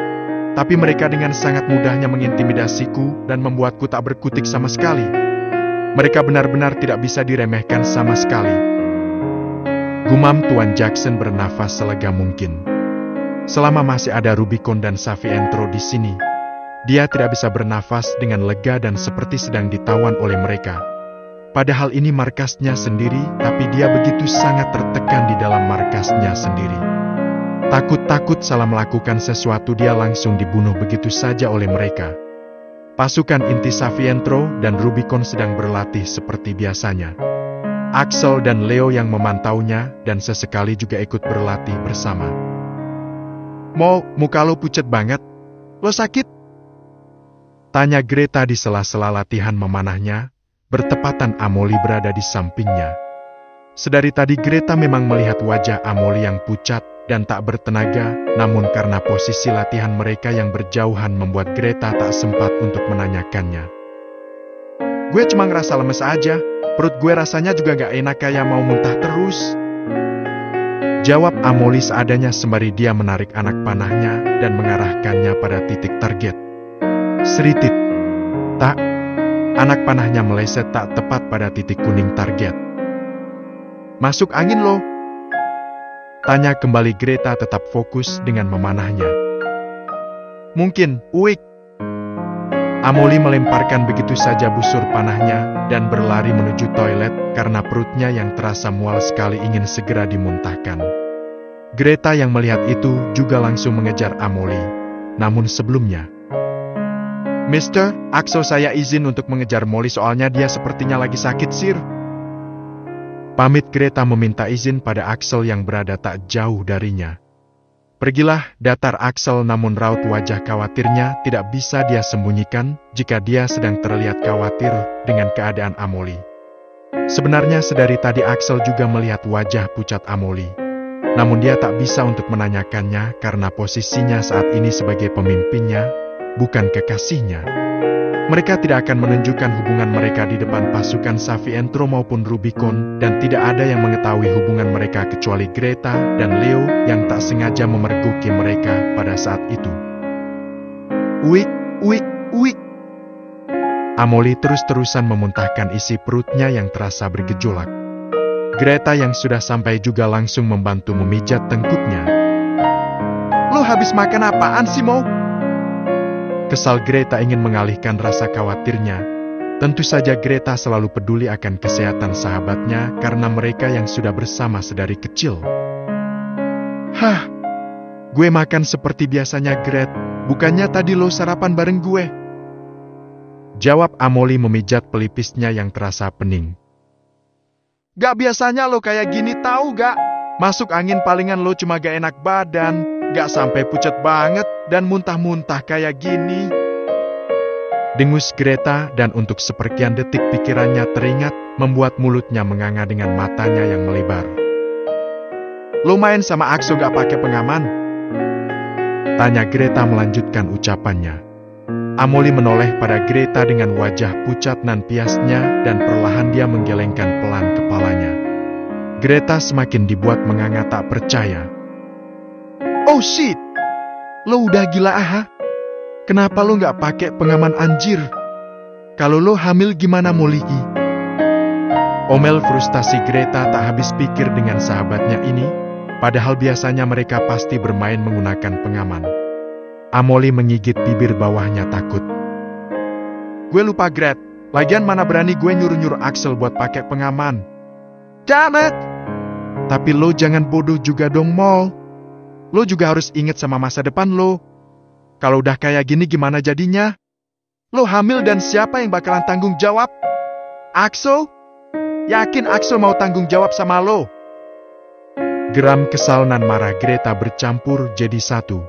tapi mereka dengan sangat mudahnya mengintimidasiku dan membuatku tak berkutik sama sekali. Mereka benar-benar tidak bisa diremehkan sama sekali. Gumam Tuan Jackson bernafas selega mungkin. Selama masih ada Rubicon dan Savientro di sini, dia tidak bisa bernafas dengan lega dan seperti sedang ditawan oleh mereka. Padahal ini markasnya sendiri, tapi dia begitu sangat tertekan di dalam markasnya sendiri. Takut-takut salah melakukan sesuatu dia langsung dibunuh begitu saja oleh mereka. Pasukan inti Savientro dan Rubicon sedang berlatih seperti biasanya. Axel dan Leo yang memantaunya dan sesekali juga ikut berlatih bersama. Mo, muka lo pucat banget. Lo sakit? Tanya Greta di sela-sela latihan memanahnya, bertepatan Amelie berada di sampingnya. Sedari tadi Greta memang melihat wajah Amelie yang pucat dan tak bertenaga, namun karena posisi latihan mereka yang berjauhan membuat Greta tak sempat untuk menanyakannya. Gue cuma ngerasa lemes aja, perut gue rasanya juga gak enak kayak mau muntah terus. Jawab Amelie seadanya sembari dia menarik anak panahnya dan mengarahkannya pada titik target. Seritit. Tak, anak panahnya meleset tak tepat pada titik kuning target. Masuk angin loh. Tanya kembali Greta tetap fokus dengan memanahnya. Mungkin, uik. Amelie melemparkan begitu saja busur panahnya dan berlari menuju toilet karena perutnya yang terasa mual sekali ingin segera dimuntahkan. Greta yang melihat itu juga langsung mengejar Amelie. Namun sebelumnya, Mister, Axel saya izin untuk mengejar Molly soalnya dia sepertinya lagi sakit sir. Pamit Greta meminta izin pada Axel yang berada tak jauh darinya. Pergilah, datar Axel namun raut wajah khawatirnya tidak bisa dia sembunyikan jika dia sedang terlihat khawatir dengan keadaan Amelie. Sebenarnya sedari tadi Axel juga melihat wajah pucat Amelie. Namun dia tak bisa untuk menanyakannya karena posisinya saat ini sebagai pemimpinnya, bukan kekasihnya. Mereka tidak akan menunjukkan hubungan mereka di depan pasukan Savientro maupun Rubicon, dan tidak ada yang mengetahui hubungan mereka kecuali Greta dan Leo yang tak sengaja memergoki mereka pada saat itu. Uik, uik, uik. Amoly terus-terusan memuntahkan isi perutnya yang terasa bergejolak. Greta yang sudah sampai juga langsung membantu memijat tengkuknya. Lo habis makan apaan sih, Mo? Kesal Greta ingin mengalihkan rasa khawatirnya. Tentu saja Greta selalu peduli akan kesehatan sahabatnya karena mereka yang sudah bersama sedari kecil. Hah, gue makan seperti biasanya, Gret. Bukannya tadi lo sarapan bareng gue? Jawab Amoly memijat pelipisnya yang terasa pening. Gak biasanya lo kayak gini, tahu gak? Masuk angin palingan lo cuma gak enak badan. Gak sampai pucat banget dan muntah-muntah kayak gini. Dengus Greta, dan untuk seperkian detik pikirannya teringat, membuat mulutnya menganga dengan matanya yang melebar. Lo main sama Akso gak pakai pengaman? Tanya Greta melanjutkan ucapannya. Amoly menoleh pada Greta dengan wajah pucat nan piasnya dan perlahan dia menggelengkan pelan kepalanya. Greta semakin dibuat menganga tak percaya. Oh shit, lo udah gila aha? Kenapa lo gak pakai pengaman anjir? Kalau lo hamil gimana Molly? Omel frustasi Greta tak habis pikir dengan sahabatnya ini, padahal biasanya mereka pasti bermain menggunakan pengaman. Amoly menggigit bibir bawahnya takut. Gue lupa Gret, lagian mana berani gue nyuruh-nyuruh Axel buat pakai pengaman. Damn it! Tapi lo jangan bodoh juga dong, Mol. Lo juga harus inget sama masa depan lo. Kalau udah kayak gini gimana jadinya? Lo hamil dan siapa yang bakalan tanggung jawab? Axel? Yakin Axel mau tanggung jawab sama lo? Geram kesal nan marah Greta bercampur jadi satu.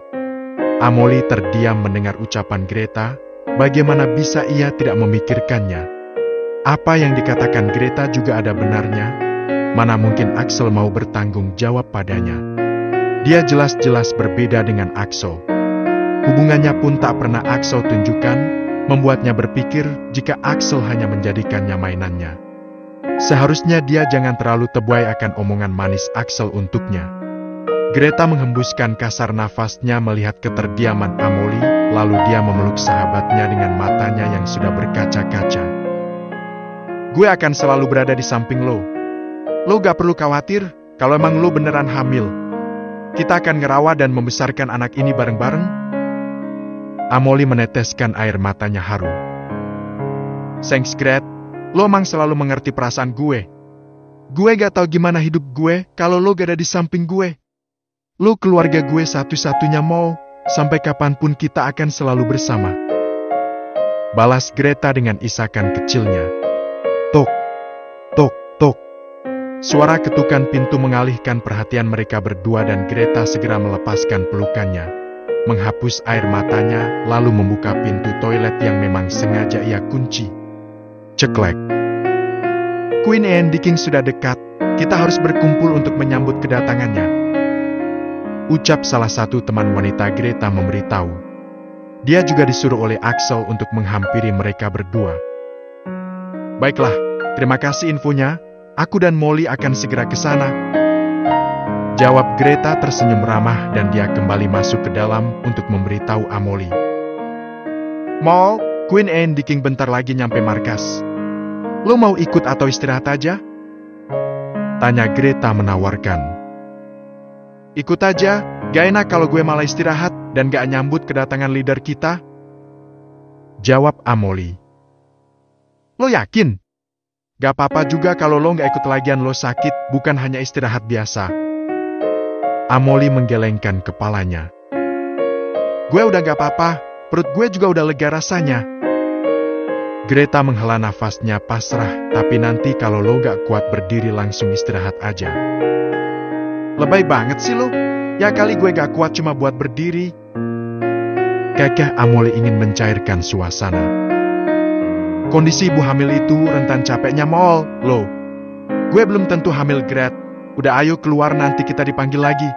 Amoly terdiam mendengar ucapan Greta. Bagaimana bisa ia tidak memikirkannya? Apa yang dikatakan Greta juga ada benarnya. Mana mungkin Axel mau bertanggung jawab padanya? Dia jelas-jelas berbeda dengan Axel. Hubungannya pun tak pernah Axel tunjukkan, membuatnya berpikir jika Axel hanya menjadikannya mainannya. Seharusnya dia jangan terlalu terbuai akan omongan manis Axel untuknya. Greta menghembuskan kasar nafasnya melihat keterdiaman Amoly, lalu dia memeluk sahabatnya dengan matanya yang sudah berkaca-kaca. Gue akan selalu berada di samping lo. Lo gak perlu khawatir kalau emang lo beneran hamil. Kita akan ngerawat dan membesarkan anak ini bareng-bareng. Amoly meneteskan air matanya haru. Thanks, Gret. Lo emang selalu mengerti perasaan gue. Gue gak tahu gimana hidup gue kalau lo gak ada di samping gue. Lo keluarga gue satu-satunya, Mo. Sampai kapanpun kita akan selalu bersama. Balas Greta dengan isakan kecilnya. Tok, tok, tok. Suara ketukan pintu mengalihkan perhatian mereka berdua dan Greta segera melepaskan pelukannya, menghapus air matanya, lalu membuka pintu toilet yang memang sengaja ia kunci. Ceklek. Queen and the King sudah dekat, kita harus berkumpul untuk menyambut kedatangannya. Ucap salah satu teman wanita Greta memberitahu. Dia juga disuruh oleh Axel untuk menghampiri mereka berdua. Baiklah, terima kasih infonya. Aku dan Molly akan segera ke sana. Jawab Greta tersenyum ramah dan dia kembali masuk ke dalam untuk memberitahu Amoly. Mol, Queen and the King bentar lagi nyampe markas. Lo mau ikut atau istirahat aja? Tanya Greta menawarkan. Ikut aja, gak enak kalau gue malah istirahat dan gak nyambut kedatangan leader kita. Jawab Amoly. Lo yakin? Gak apa-apa juga kalau lo gak ikut lagian lo sakit, bukan hanya istirahat biasa. Amoly menggelengkan kepalanya. Gue udah gak apa-apa, perut gue juga udah lega rasanya. Greta menghela nafasnya pasrah, tapi nanti kalau lo gak kuat berdiri langsung istirahat aja. Lebay banget sih lo, ya kali gue gak kuat cuma buat berdiri. Kekeh Amoly ingin mencairkan suasana. Kondisi ibu hamil itu rentan capeknya, Mol. Lo, gue belum tentu hamil, Gret. Udah ayo keluar nanti kita dipanggil lagi.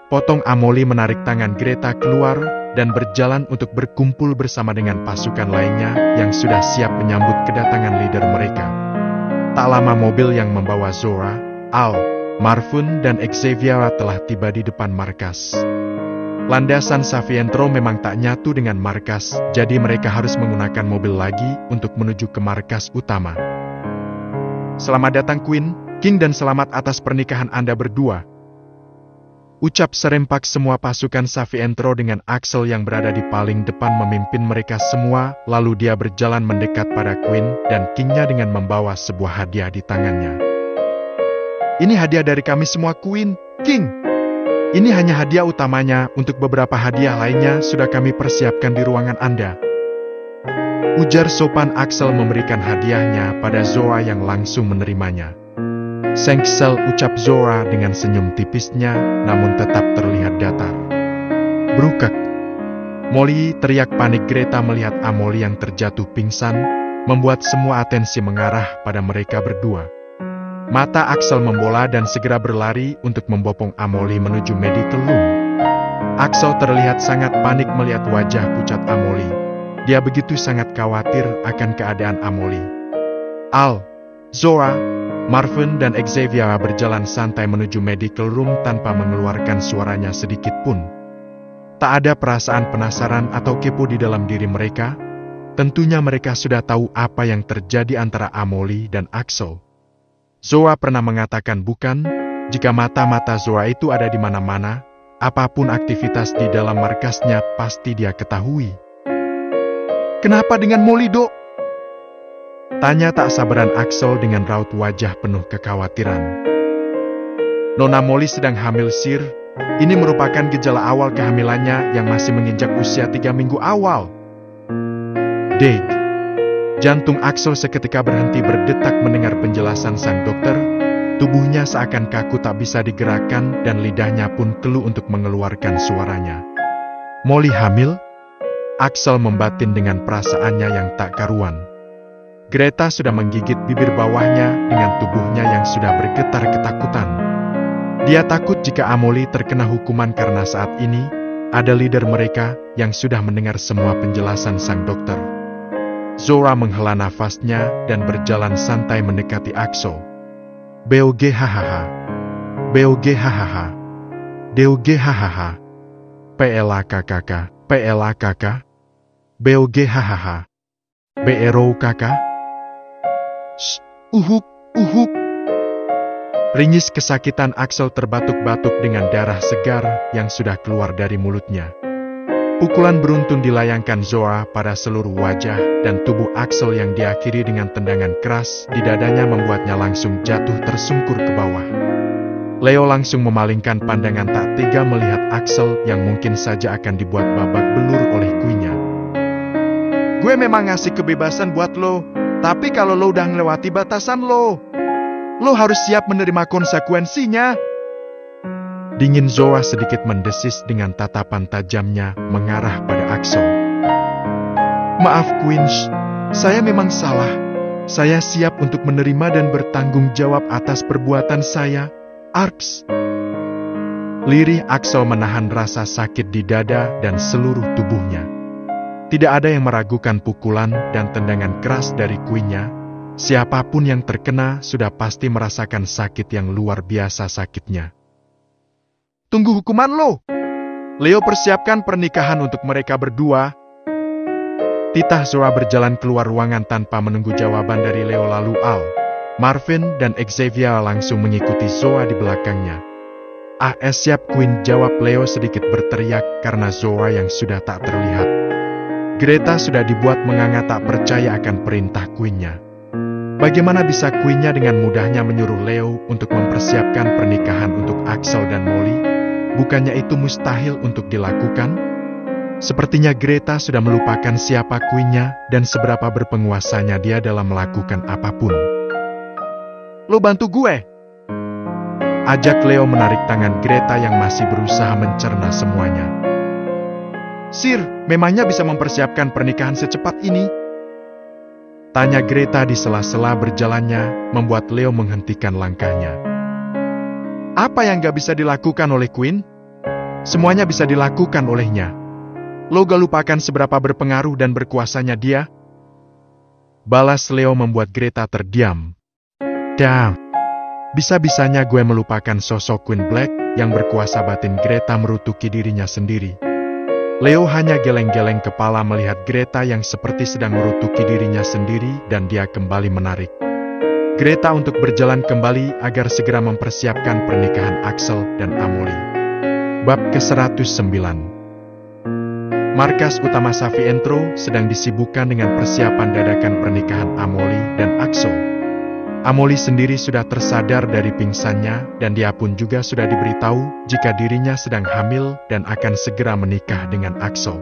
Potong Amelie menarik tangan Greta keluar dan berjalan untuk berkumpul bersama dengan pasukan lainnya yang sudah siap menyambut kedatangan leader mereka. Tak lama mobil yang membawa Zora, Al, Marvin dan Xavier telah tiba di depan markas. Landasan Savientro memang tak nyatu dengan markas, jadi mereka harus menggunakan mobil lagi untuk menuju ke markas utama. Selamat datang Queen, King dan selamat atas pernikahan Anda berdua. Ucap serempak semua pasukan Savientro dengan Axel yang berada di paling depan memimpin mereka semua, lalu dia berjalan mendekat pada Queen dan Kingnya dengan membawa sebuah hadiah di tangannya. Ini hadiah dari kami semua Queen, King. Ini hanya hadiah utamanya, untuk beberapa hadiah lainnya sudah kami persiapkan di ruangan Anda. Ujar sopan Axel memberikan hadiahnya pada Zora yang langsung menerimanya. Sengsel, ucap Zora dengan senyum tipisnya, namun tetap terlihat datar. Brukak. Molly, teriak panik Greta melihat Amelie yang terjatuh pingsan, membuat semua atensi mengarah pada mereka berdua. Mata Axel membola dan segera berlari untuk membopong Amelie menuju medical room. Axel terlihat sangat panik melihat wajah pucat Amelie. Dia begitu sangat khawatir akan keadaan Amelie. Al, Zora, Marvin dan Xavier berjalan santai menuju medical room tanpa mengeluarkan suaranya sedikit pun. Tak ada perasaan penasaran atau kepo di dalam diri mereka. Tentunya mereka sudah tahu apa yang terjadi antara Amelie dan Axel. Zora pernah mengatakan bukan, jika mata-mata Zora itu ada di mana-mana, apapun aktivitas di dalam markasnya pasti dia ketahui. Kenapa dengan Molly, Dok? Tanya tak sabaran Axel dengan raut wajah penuh kekhawatiran. Nona Molly sedang hamil, Sir. Ini merupakan gejala awal kehamilannya yang masih menginjak usia 3 minggu awal. Deg. Jantung Axel seketika berhenti berdetak mendengar penjelasan sang dokter. Tubuhnya seakan kaku tak bisa digerakkan dan lidahnya pun keluh untuk mengeluarkan suaranya. Molly hamil? Axel membatin dengan perasaannya yang tak karuan. Greta sudah menggigit bibir bawahnya dengan tubuhnya yang sudah bergetar ketakutan. Dia takut jika Amelie terkena hukuman karena saat ini ada leader mereka yang sudah mendengar semua penjelasan sang dokter. Zora menghela nafasnya dan berjalan santai mendekati Axel. BOG hahaha. BOG hahaha. DOG hahaha. PLAKKK. PLAKK. BOG hahaha. BRO kakak. Uhuk, uhuk. Ringis kesakitan Axel terbatuk-batuk dengan darah segar yang sudah keluar dari mulutnya. Pukulan beruntun dilayangkan Zora pada seluruh wajah dan tubuh Axel yang diakhiri dengan tendangan keras di dadanya membuatnya langsung jatuh tersungkur ke bawah. Leo langsung memalingkan pandangan tak tega melihat Axel yang mungkin saja akan dibuat babak belur oleh Queen-nya. Gue memang ngasih kebebasan buat lo, tapi kalau lo udah melewati batasan lo harus siap menerima konsekuensinya. Dingin Zora sedikit mendesis dengan tatapan tajamnya mengarah pada Axel. Maaf Queen, saya memang salah. Saya siap untuk menerima dan bertanggung jawab atas perbuatan saya, Arps. Lirih Axel menahan rasa sakit di dada dan seluruh tubuhnya. Tidak ada yang meragukan pukulan dan tendangan keras dari Queen-nya. Siapapun yang terkena sudah pasti merasakan sakit yang luar biasa sakitnya. Tunggu hukuman lo. Leo persiapkan pernikahan untuk mereka berdua. Titah Zora berjalan keluar ruangan tanpa menunggu jawaban dari Leo lalu Al, Marvin dan Xavier langsung mengikuti Zora di belakangnya. Siap Queen, jawab Leo sedikit berteriak karena Zora yang sudah tak terlihat. Greta sudah dibuat menganga tak percaya akan perintah Queen-nya. Bagaimana bisa Queen-nya dengan mudahnya menyuruh Leo untuk mempersiapkan pernikahan untuk Axel dan Molly? Bukannya itu mustahil untuk dilakukan? Sepertinya Greta sudah melupakan siapa Queen-nya dan seberapa berpenguasanya dia dalam melakukan apapun. Lo bantu gue! Ajak Leo menarik tangan Greta yang masih berusaha mencerna semuanya. Sir, memangnya bisa mempersiapkan pernikahan secepat ini? Tanya Greta di sela-sela berjalannya, membuat Leo menghentikan langkahnya. Apa yang gak bisa dilakukan oleh Queen? Semuanya bisa dilakukan olehnya. Lo gak lupakan seberapa berpengaruh dan berkuasanya dia? Balas Leo membuat Greta terdiam. Damn. Bisa-bisanya gue melupakan sosok Queen Black yang berkuasa. Batin Greta merutuki dirinya sendiri. Leo hanya geleng-geleng kepala melihat Greta yang seperti sedang merutuki dirinya sendiri dan dia kembali menarik Greta untuk berjalan kembali agar segera mempersiapkan pernikahan Axel dan Amolie. Bab ke-109. Markas utama Safi Entro sedang disibukkan dengan persiapan dadakan pernikahan Amolie dan Axel. Amolie sendiri sudah tersadar dari pingsannya dan dia pun juga sudah diberitahu jika dirinya sedang hamil dan akan segera menikah dengan Axel.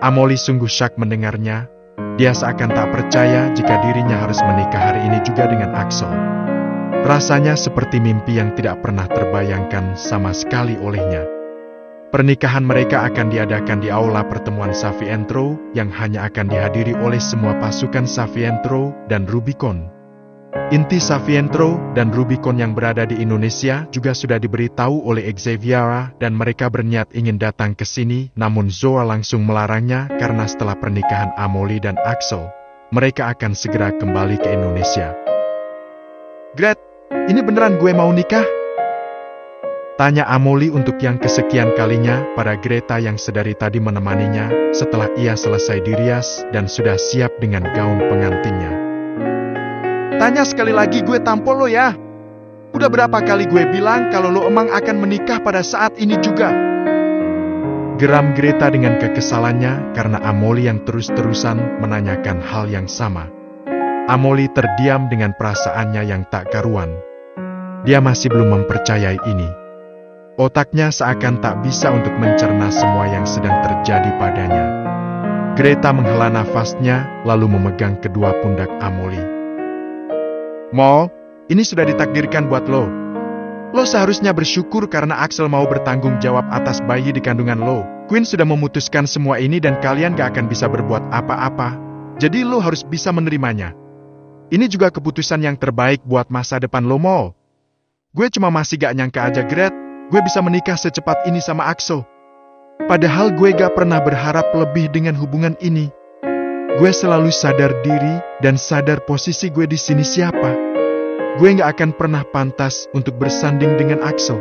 Amolie sungguh syak mendengarnya. Dia seakan tak percaya jika dirinya harus menikah hari ini juga dengan Axel. Rasanya seperti mimpi yang tidak pernah terbayangkan sama sekali olehnya. Pernikahan mereka akan diadakan di aula pertemuan Safi Entro yang hanya akan dihadiri oleh semua pasukan Safi Entro dan Rubicon. Inti Safi Entro dan Rubicon yang berada di Indonesia juga sudah diberitahu oleh Xaviera dan mereka berniat ingin datang ke sini, namun Zoa langsung melarangnya karena setelah pernikahan Amolie dan Axel, mereka akan segera kembali ke Indonesia. Gret, ini beneran gue mau nikah? Tanya Amolie untuk yang kesekian kalinya pada Greta yang sedari tadi menemaninya setelah ia selesai dirias dan sudah siap dengan gaun pengantinnya. Tanya sekali lagi, gue tampol lo ya. Udah berapa kali gue bilang kalau lo emang akan menikah pada saat ini juga. Geram Greta dengan kekesalannya karena Amolie yang terus-terusan menanyakan hal yang sama. Amolie terdiam dengan perasaannya yang tak karuan. Dia masih belum mempercayai ini. Otaknya seakan tak bisa untuk mencerna semua yang sedang terjadi padanya. Greta menghela nafasnya lalu memegang kedua pundak Amolie. Mo, ini sudah ditakdirkan buat lo. Lo seharusnya bersyukur karena Axel mau bertanggung jawab atas bayi di kandungan lo. Queen sudah memutuskan semua ini dan kalian gak akan bisa berbuat apa-apa. Jadi lo harus bisa menerimanya. Ini juga keputusan yang terbaik buat masa depan lo, Mo. Gue cuma masih gak nyangka aja, Gret, gue bisa menikah secepat ini sama Axel. Padahal gue gak pernah berharap lebih dengan hubungan ini. Gue selalu sadar diri dan sadar posisi gue di sini siapa. Gue gak akan pernah pantas untuk bersanding dengan Axel.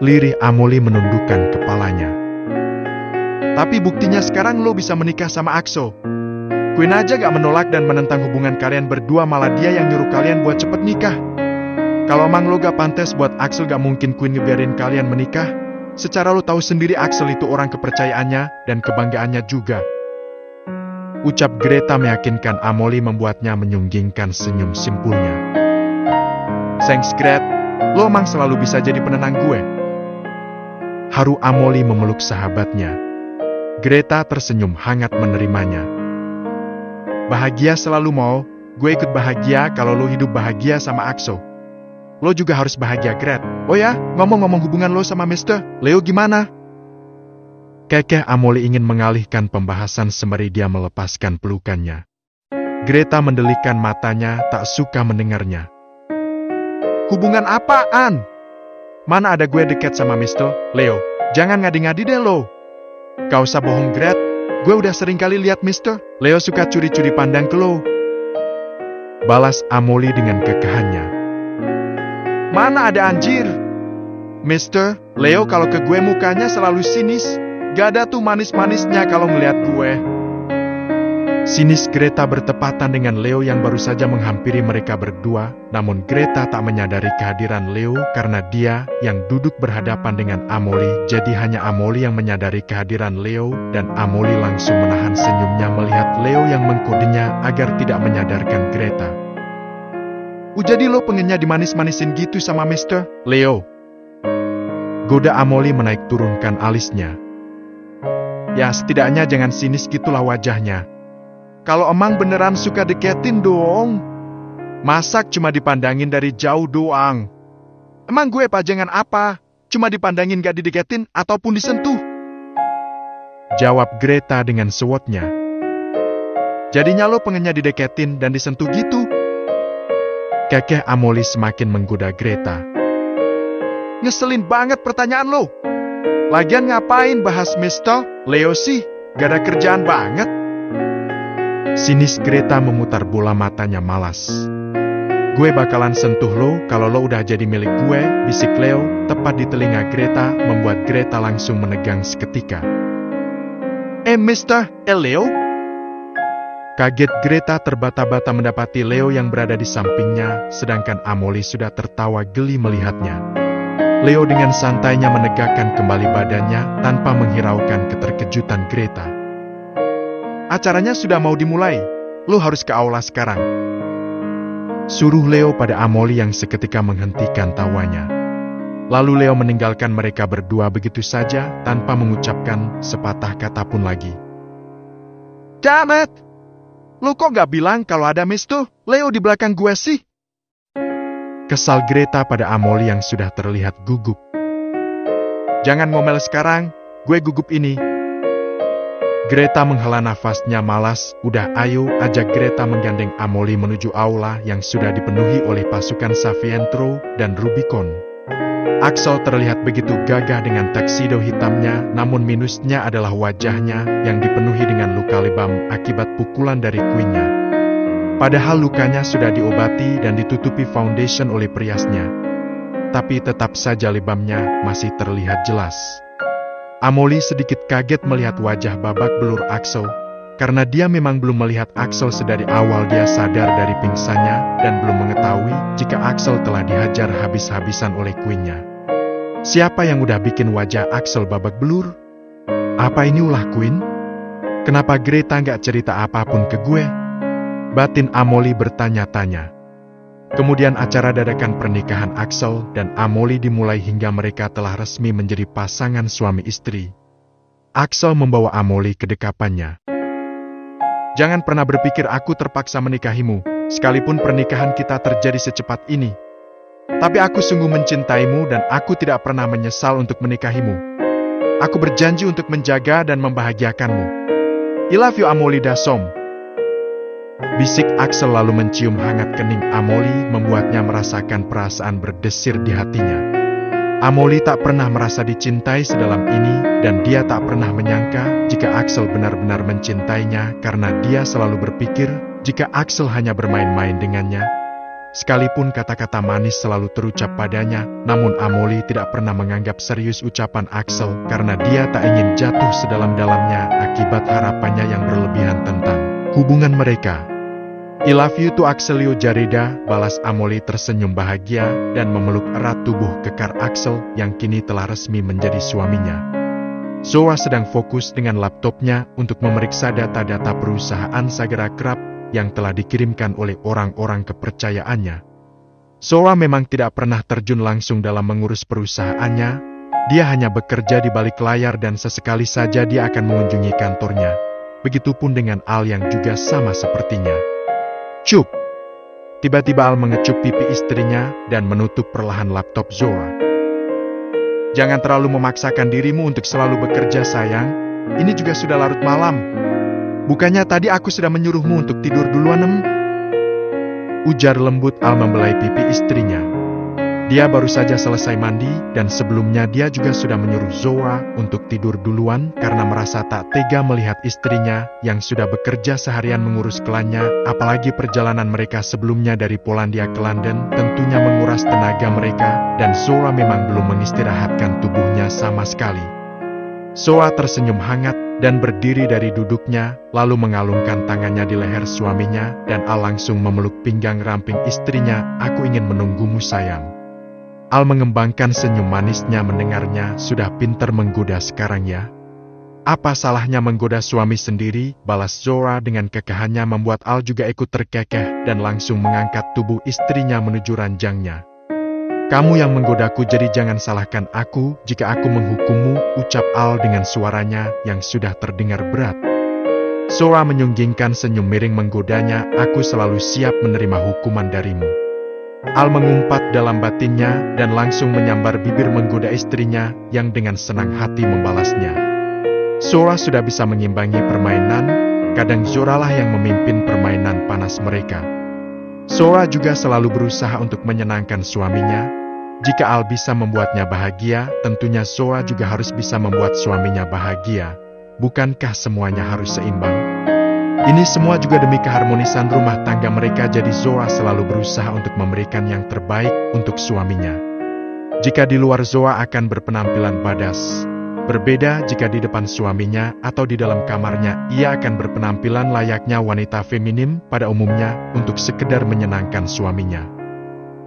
Lirih Amolie menundukkan kepalanya. Tapi buktinya sekarang lo bisa menikah sama Axel. Queen aja gak menolak dan menentang hubungan kalian berdua, malah dia yang nyuruh kalian buat cepet nikah. Kalau emang lo gak pantas buat Axel, gak mungkin Queen ngebiarin kalian menikah. Secara lo tahu sendiri Axel itu orang kepercayaannya dan kebanggaannya juga. Ucap Greta meyakinkan Amolie membuatnya menyunggingkan senyum simpulnya. Thanks Gret, lo emang selalu bisa jadi penenang gue. Haru Amolie memeluk sahabatnya. Greta tersenyum hangat menerimanya. Bahagia selalu, Mo. Gue ikut bahagia kalau lo hidup bahagia sama Axel. Lo juga harus bahagia, Gret. Oh ya, ngomong-ngomong hubungan lo sama Mr. Leo gimana? Kekeh Amolie ingin mengalihkan pembahasan sembari dia melepaskan pelukannya. Greta mendelikan matanya, tak suka mendengarnya. Hubungan apaan? Mana ada gue dekat sama Mr. Leo? Jangan ngadi-ngadi deh lo. Gak usah bohong, Gret. Gue udah sering kali lihat Mr. Leo suka curi-curi pandang ke lo. Balas Amolie dengan kekehannya. Mana ada anjir. Mr. Leo kalau ke gue mukanya selalu sinis. Gak ada tuh manis-manisnya kalau ngeliat gue. Sinis Greta bertepatan dengan Leo yang baru saja menghampiri mereka berdua, namun Greta tak menyadari kehadiran Leo karena dia yang duduk berhadapan dengan Amolie, jadi hanya Amolie yang menyadari kehadiran Leo dan Amolie langsung menahan senyumnya melihat Leo yang mengkodenya agar tidak menyadarkan Greta. Jadi lo pengennya dimanis-manisin gitu sama Mr. Leo? Goda Amolie menaik turunkan alisnya. Ya setidaknya jangan sinis gitulah wajahnya. Kalau emang beneran suka deketin dong. Masak cuma dipandangin dari jauh doang. Emang gue pajangan apa? Cuma dipandangin gak dideketin ataupun disentuh? Jawab Greta dengan sewotnya. Jadinya lo pengennya dideketin dan disentuh gitu? Kekeh Amolie semakin menggoda Greta. Ngeselin banget pertanyaan lo. Lagian ngapain bahas Mr. Leo sih? Gak ada kerjaan banget. Sinis Greta memutar bola matanya malas. Gue bakalan sentuh lo kalau lo udah jadi milik gue, bisik Leo, tepat di telinga Greta, membuat Greta langsung menegang seketika. Mr. Leo? Kaget Greta terbata-bata mendapati Leo yang berada di sampingnya, sedangkan Amoly sudah tertawa geli melihatnya. Leo dengan santainya menegakkan kembali badannya tanpa menghiraukan keterkejutan Greta. Acaranya sudah mau dimulai, lo harus ke aula sekarang. Suruh Leo pada Amoly yang seketika menghentikan tawanya. Lalu Leo meninggalkan mereka berdua begitu saja tanpa mengucapkan sepatah kata pun lagi. Damn it! Lo kok gak bilang kalau ada Mr. Leo di belakang gue sih? Kesal Greta pada Amoly yang sudah terlihat gugup. Jangan ngomel sekarang, gue gugup ini. Greta menghela nafasnya malas. Udah ayo ajak Greta menggandeng Amoly menuju aula yang sudah dipenuhi oleh pasukan Savientro dan Rubicon. Axel terlihat begitu gagah dengan tuxedo hitamnya, namun minusnya adalah wajahnya yang dipenuhi dengan luka lebam akibat pukulan dari Queen-nya. Padahal lukanya sudah diobati dan ditutupi foundation oleh periasnya. Tapi tetap saja lebamnya masih terlihat jelas. Amoly sedikit kaget melihat wajah babak belur Axel, karena dia memang belum melihat Axel sedari awal dia sadar dari pingsannya dan belum mengetahui jika Axel telah dihajar habis-habisan oleh Queen-nya. Siapa yang udah bikin wajah Axel babak belur? Apa ini ulah Queen? Kenapa Greta nggak cerita apapun ke gue? Batin Amoly bertanya-tanya. Kemudian acara dadakan pernikahan Axel dan Amoly dimulai hingga mereka telah resmi menjadi pasangan suami istri. Axel membawa Amoly ke dekapannya. Jangan pernah berpikir aku terpaksa menikahimu, sekalipun pernikahan kita terjadi secepat ini. Tapi aku sungguh mencintaimu dan aku tidak pernah menyesal untuk menikahimu. Aku berjanji untuk menjaga dan membahagiakanmu. I love you Amoly Dasom. Bisik Axel lalu mencium hangat kening Amoly membuatnya merasakan perasaan berdesir di hatinya. Amoly tak pernah merasa dicintai sedalam ini dan dia tak pernah menyangka jika Axel benar-benar mencintainya karena dia selalu berpikir jika Axel hanya bermain-main dengannya. Sekalipun kata-kata manis selalu terucap padanya, namun Amoly tidak pernah menganggap serius ucapan Axel karena dia tak ingin jatuh sedalam-dalamnya akibat harapannya yang berlebihan tentang hubungan mereka. I love you to Axelio Jarida, balas Amoly tersenyum bahagia dan memeluk erat tubuh kekar Axel yang kini telah resmi menjadi suaminya. Zora sedang fokus dengan laptopnya untuk memeriksa data-data perusahaan Sagara Crab yang telah dikirimkan oleh orang-orang kepercayaannya. Zora memang tidak pernah terjun langsung dalam mengurus perusahaannya, dia hanya bekerja di balik layar dan sesekali saja dia akan mengunjungi kantornya. Begitupun dengan Al yang juga sama sepertinya. Cup. Tiba-tiba Al mengecup pipi istrinya dan menutup perlahan laptop Zora. Jangan terlalu memaksakan dirimu untuk selalu bekerja sayang, ini juga sudah larut malam. Bukannya tadi aku sudah menyuruhmu untuk tidur duluan Ujar lembut Al membelai pipi istrinya. Dia baru saja selesai mandi dan sebelumnya dia juga sudah menyuruh Zora untuk tidur duluan karena merasa tak tega melihat istrinya yang sudah bekerja seharian mengurus klannya, apalagi perjalanan mereka sebelumnya dari Polandia ke London tentunya menguras tenaga mereka dan Zora memang belum mengistirahatkan tubuhnya sama sekali. Zora tersenyum hangat dan berdiri dari duduknya, lalu mengalungkan tangannya di leher suaminya dan Al langsung memeluk pinggang ramping istrinya. Aku ingin menunggumu sayang. Al mengembangkan senyum manisnya mendengarnya. Sudah pinter menggoda sekarang ya. Apa salahnya menggoda suami sendiri, balas Zora dengan kekahannya membuat Al juga ikut terkekeh dan langsung mengangkat tubuh istrinya menuju ranjangnya. Kamu yang menggodaku jadi jangan salahkan aku jika aku menghukummu, ucap Al dengan suaranya yang sudah terdengar berat. Zora menyunggingkan senyum miring menggodanya, aku selalu siap menerima hukuman darimu. Al mengumpat dalam batinnya dan langsung menyambar bibir menggoda istrinya yang dengan senang hati membalasnya. Zora sudah bisa mengimbangi permainan, kadang Zora lah yang memimpin permainan panas mereka. Zora juga selalu berusaha untuk menyenangkan suaminya. Jika Al bisa membuatnya bahagia, tentunya Zoa juga harus bisa membuat suaminya bahagia. Bukankah semuanya harus seimbang? Ini semua juga demi keharmonisan rumah tangga mereka, jadi Zoa selalu berusaha untuk memberikan yang terbaik untuk suaminya. Jika di luar, Zoa akan berpenampilan badas. Berbeda jika di depan suaminya atau di dalam kamarnya, ia akan berpenampilan layaknya wanita feminim pada umumnya untuk sekedar menyenangkan suaminya.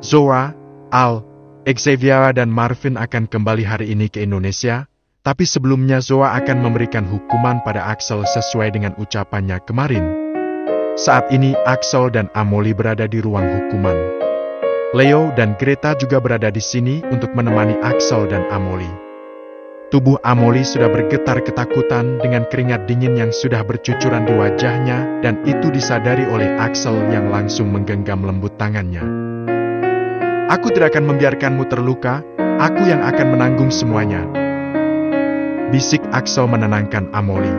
Zoa, Al, Xaviera dan Marvin akan kembali hari ini ke Indonesia, tapi sebelumnya Zoa akan memberikan hukuman pada Axel sesuai dengan ucapannya kemarin. Saat ini Axel dan Amoly berada di ruang hukuman. Leo dan Greta juga berada di sini untuk menemani Axel dan Amoly. Tubuh Amoly sudah bergetar ketakutan dengan keringat dingin yang sudah bercucuran di wajahnya, dan itu disadari oleh Axel yang langsung menggenggam lembut tangannya. Aku tidak akan membiarkanmu terluka, aku yang akan menanggung semuanya. Bisik Axel menenangkan Amoly.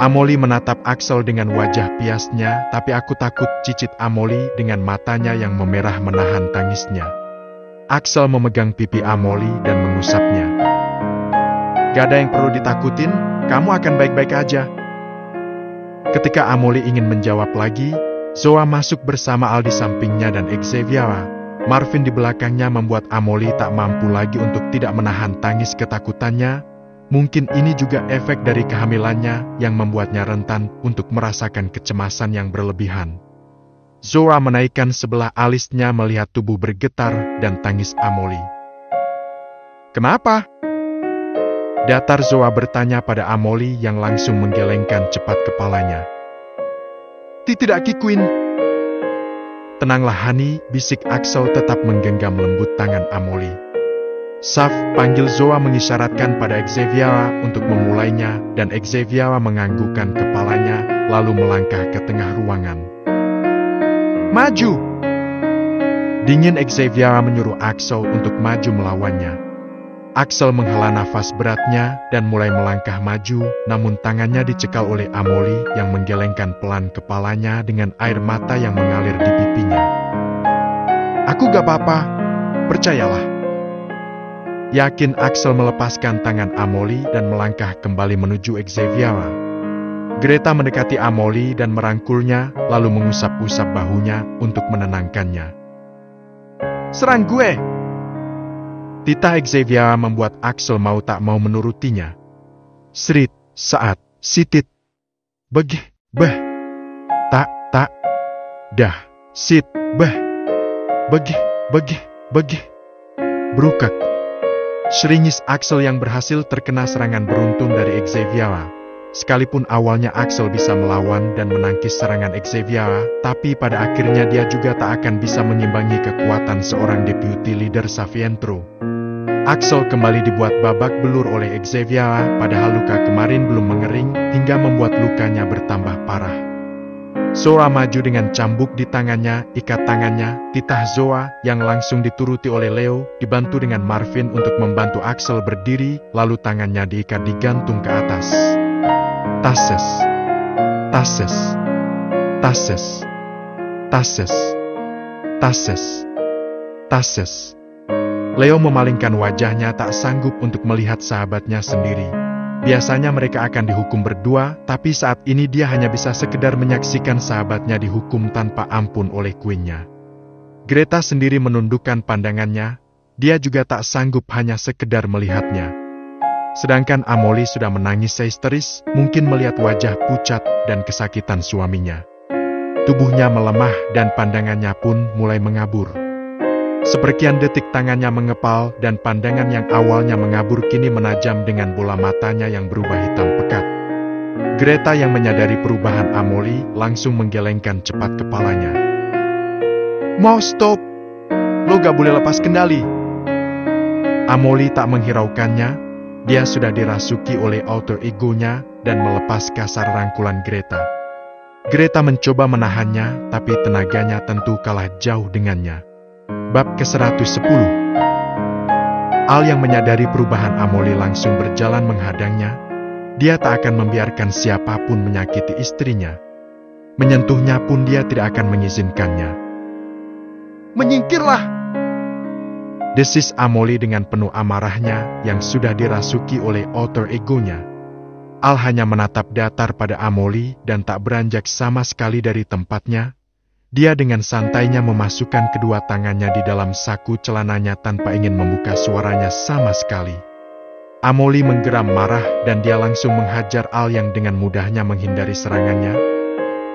Amoly menatap Axel dengan wajah piasnya, tapi aku takut, cicit Amoly dengan matanya yang memerah menahan tangisnya. Axel memegang pipi Amoly dan mengusapnya. Gak ada yang perlu ditakutin, kamu akan baik-baik aja. Ketika Amoly ingin menjawab lagi, Zoa masuk bersama Al di sampingnya dan Xaviera. Marvin di belakangnya membuat Amoly tak mampu lagi untuk tidak menahan tangis ketakutannya. Mungkin ini juga efek dari kehamilannya yang membuatnya rentan untuk merasakan kecemasan yang berlebihan. Zoa menaikkan sebelah alisnya melihat tubuh bergetar dan tangis Amoly. Kenapa? Datar Zoa bertanya pada Amoly yang langsung menggelengkan cepat kepalanya. Tidak, Queen. Tenanglah Hani, bisik Axel tetap menggenggam lembut tangan Amoly. Saf, panggil Zoa mengisyaratkan pada Xaviera untuk memulainya, dan Xaviera menganggukkan kepalanya, lalu melangkah ke tengah ruangan. Maju! Dingin Xaviera menyuruh Axel untuk maju melawannya. Axel menghela nafas beratnya dan mulai melangkah maju, namun tangannya dicekal oleh Amoly yang menggelengkan pelan kepalanya dengan air mata yang mengalir di pipinya. Aku gak apa-apa, percayalah. Yakin Axel melepaskan tangan Amoly dan melangkah kembali menuju Xaviera. Greta mendekati Amoly dan merangkulnya, lalu mengusap-usap bahunya untuk menenangkannya. Serang gue! Titah Xaviera membuat Axel mau tak mau menurutinya. Serit, saat, sitit. Begih, beh. Tak, dah, sit, beh. Begih, begih. Berukak. Seringis Axel yang berhasil terkena serangan beruntun dari Xaviera. Sekalipun awalnya Axel bisa melawan dan menangkis serangan Xaviera, tapi pada akhirnya dia juga tak akan bisa mengimbangi kekuatan seorang deputy leader Savientro. Axel kembali dibuat babak belur oleh Xaviera, padahal luka kemarin belum mengering hingga membuat lukanya bertambah parah. Zoa maju dengan cambuk di tangannya, ikat tangannya. Titah Zoa yang langsung dituruti oleh Leo, dibantu dengan Marvin untuk membantu Axel berdiri, lalu tangannya diikat digantung ke atas. Tases. Tases. Tases. Tases. Tases. Tases. Leo memalingkan wajahnya tak sanggup untuk melihat sahabatnya sendiri. Biasanya mereka akan dihukum berdua, tapi saat ini dia hanya bisa sekedar menyaksikan sahabatnya dihukum tanpa ampun oleh Queen-nya. Greta sendiri menundukkan pandangannya, dia juga tak sanggup hanya sekedar melihatnya. Sedangkan Amoly sudah menangis histeris, mungkin melihat wajah pucat dan kesakitan suaminya. Tubuhnya melemah dan pandangannya pun mulai mengabur. Seperkian detik tangannya mengepal dan pandangan yang awalnya mengabur kini menajam dengan bola matanya yang berubah hitam pekat. Greta yang menyadari perubahan Amoly langsung menggelengkan cepat kepalanya. Mau stop? Lo gak boleh lepas kendali. Amoly tak menghiraukannya, dia sudah dirasuki oleh alter egonya dan melepas kasar rangkulan Greta. Greta mencoba menahannya, tapi tenaganya tentu kalah jauh dengannya. Bab ke-110. Al yang menyadari perubahan Amoly langsung berjalan menghadangnya. Dia tak akan membiarkan siapapun menyakiti istrinya. Menyentuhnya pun dia tidak akan mengizinkannya. Menyingkirlah! desis Amoli dengan penuh amarahnya yang sudah dirasuki oleh alter egonya. Al hanya menatap datar pada Amoli dan tak beranjak sama sekali dari tempatnya. Dia dengan santainya memasukkan kedua tangannya di dalam saku celananya tanpa ingin membuka suaranya sama sekali. Amoli menggeram marah dan dia langsung menghajar Al yang dengan mudahnya menghindari serangannya.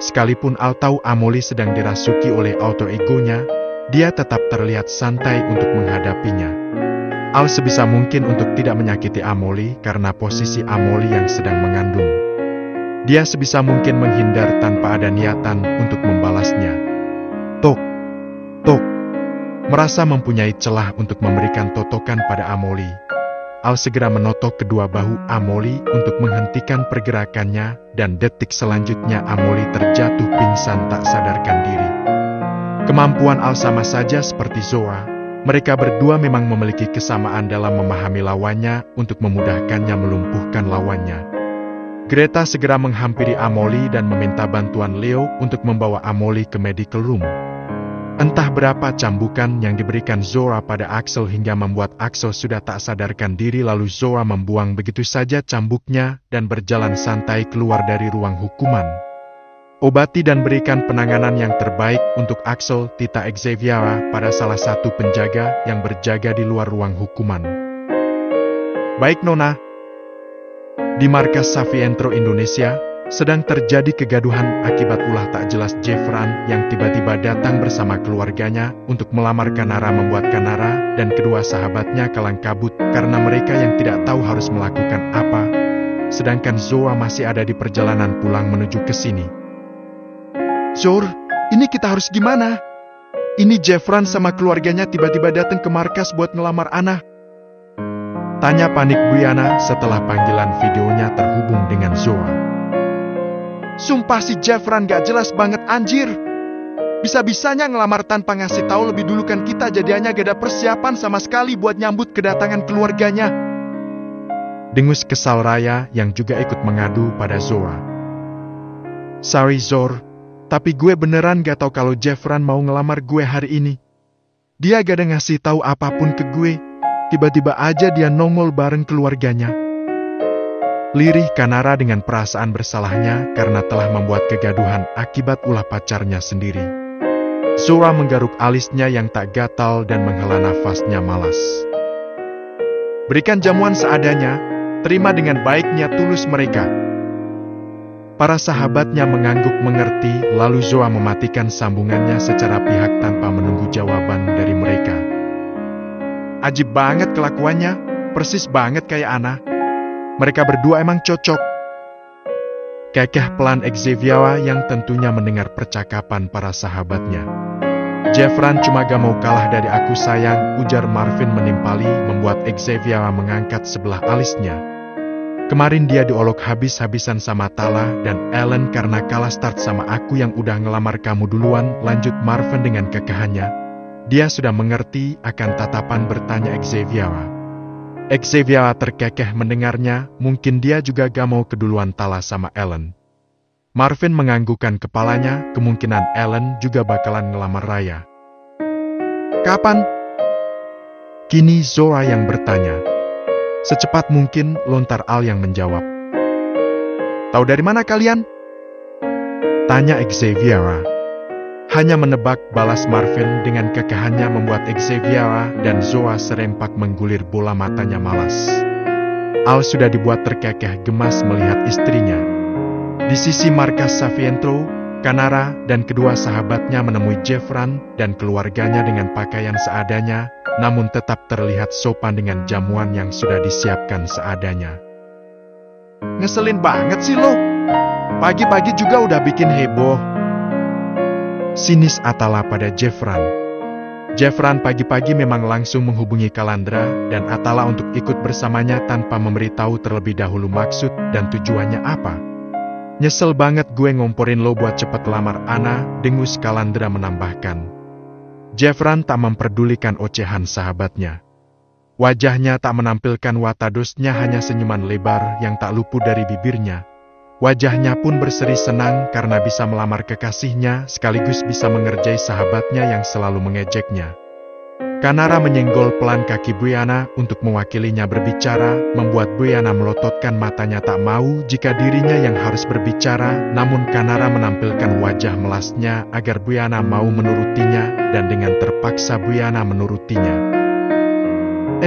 Sekalipun Al tahu Amoli sedang dirasuki oleh alter egonya, dia tetap terlihat santai untuk menghadapinya. Al sebisa mungkin untuk tidak menyakiti Amoli karena posisi Amoli yang sedang mengandung. Dia sebisa mungkin menghindar tanpa ada niatan untuk membalasnya. Tok, tok. Merasa mempunyai celah untuk memberikan totokan pada Amoli, Al segera menotok kedua bahu Amoli untuk menghentikan pergerakannya dan detik selanjutnya Amoli terjatuh pingsan tak sadarkan diri. Kemampuan Al sama saja seperti Zoa. Mereka berdua memang memiliki kesamaan dalam memahami lawannya untuk memudahkannya melumpuhkan lawannya. Greta segera menghampiri Amoli dan meminta bantuan Leo untuk membawa Amoli ke medical room. Entah berapa cambukan yang diberikan Zora pada Axel hingga membuat Axel sudah tak sadarkan diri, lalu Zora membuang begitu saja cambuknya dan berjalan santai keluar dari ruang hukuman. Obati dan berikan penanganan yang terbaik untuk Axel, Tita Xaviera pada salah satu penjaga yang berjaga di luar ruang hukuman. Baik Nona. Di markas Savientro Indonesia, sedang terjadi kegaduhan akibat ulah tak jelas Jeffran yang tiba-tiba datang bersama keluarganya untuk melamar Kanara, membuat Kanara dan kedua sahabatnya kalang kabut karena mereka yang tidak tahu harus melakukan apa, sedangkan Zoa masih ada di perjalanan pulang menuju ke sini. Zor, ini kita harus gimana? Ini Jeffran sama keluarganya tiba-tiba datang ke markas buat ngelamar Ana. Tanya panik Brianna setelah panggilan videonya terhubung dengan Zoa. Sumpah si Jeffran gak jelas banget anjir. Bisa-bisanya ngelamar tanpa ngasih tahu lebih dulu, kan kita jadinya gak ada persiapan sama sekali buat nyambut kedatangan keluarganya. Dengus kesal Raya yang juga ikut mengadu pada Zoa. Sorry Zor, tapi gue beneran gak tahu kalau Jeffran mau ngelamar gue hari ini. Dia gak ada ngasih tahu apapun ke gue. Tiba-tiba aja dia nongol bareng keluarganya. Lirih Kanara dengan perasaan bersalahnya karena telah membuat kegaduhan akibat ulah pacarnya sendiri. Zora menggaruk alisnya yang tak gatal dan menghela nafasnya malas. Berikan jamuan seadanya, terima dengan baiknya tulus mereka. Para sahabatnya mengangguk mengerti, lalu Zoa mematikan sambungannya secara pihak tanpa menunggu jawaban dari mereka. Ajib banget kelakuannya, persis banget kayak Ana. Mereka berdua emang cocok. Kekeh pelan Xaviera yang tentunya mendengar percakapan para sahabatnya. Jeffran cuma gak mau kalah dari aku sayang, ujar Marvin menimpali, membuat Xaviera mengangkat sebelah alisnya. Kemarin dia diolok habis-habisan sama Tala dan Ellen karena kalah start sama aku yang udah ngelamar kamu duluan, lanjut Marvin dengan kekahannya. Dia sudah mengerti akan tatapan bertanya Xaviera. Xaviera terkekeh mendengarnya, mungkin dia juga gak mau keduluan Tala sama Ellen. Marvin menganggukkan kepalanya, kemungkinan Ellen juga bakalan ngelamar Raya. Kapan? Kini Zora yang bertanya. Secepat mungkin, lontar Al yang menjawab. Tahu dari mana kalian? Tanya Xaviera. Hanya menebak, balas Marvin dengan kekahannya membuat Xaviera dan Zoa serempak menggulir bola matanya malas. Al sudah dibuat terkekeh gemas melihat istrinya. Di sisi markas Savientro, Kanara dan kedua sahabatnya menemui Jeffran dan keluarganya dengan pakaian seadanya, namun tetap terlihat sopan dengan jamuan yang sudah disiapkan seadanya. Ngeselin banget sih lo. Pagi-pagi juga udah bikin heboh. Sinis Atala pada Jeffran. Jeffran pagi-pagi memang langsung menghubungi Kalandra dan Atala untuk ikut bersamanya tanpa memberitahu terlebih dahulu maksud dan tujuannya apa. Nyesel banget gue ngomporin lo buat cepet lamar Ana, dengus Kalandra menambahkan. Jeffran tak memperdulikan ocehan sahabatnya. Wajahnya tak menampilkan watadosnya, hanya senyuman lebar yang tak luput dari bibirnya. Wajahnya pun berseri senang karena bisa melamar kekasihnya sekaligus bisa mengerjai sahabatnya yang selalu mengejeknya. Kanara menyenggol pelan kaki Buiana untuk mewakilinya berbicara, membuat Buiana melototkan matanya tak mau jika dirinya yang harus berbicara, namun Kanara menampilkan wajah melasnya agar Buiana mau menurutinya, dan dengan terpaksa Buiana menurutinya.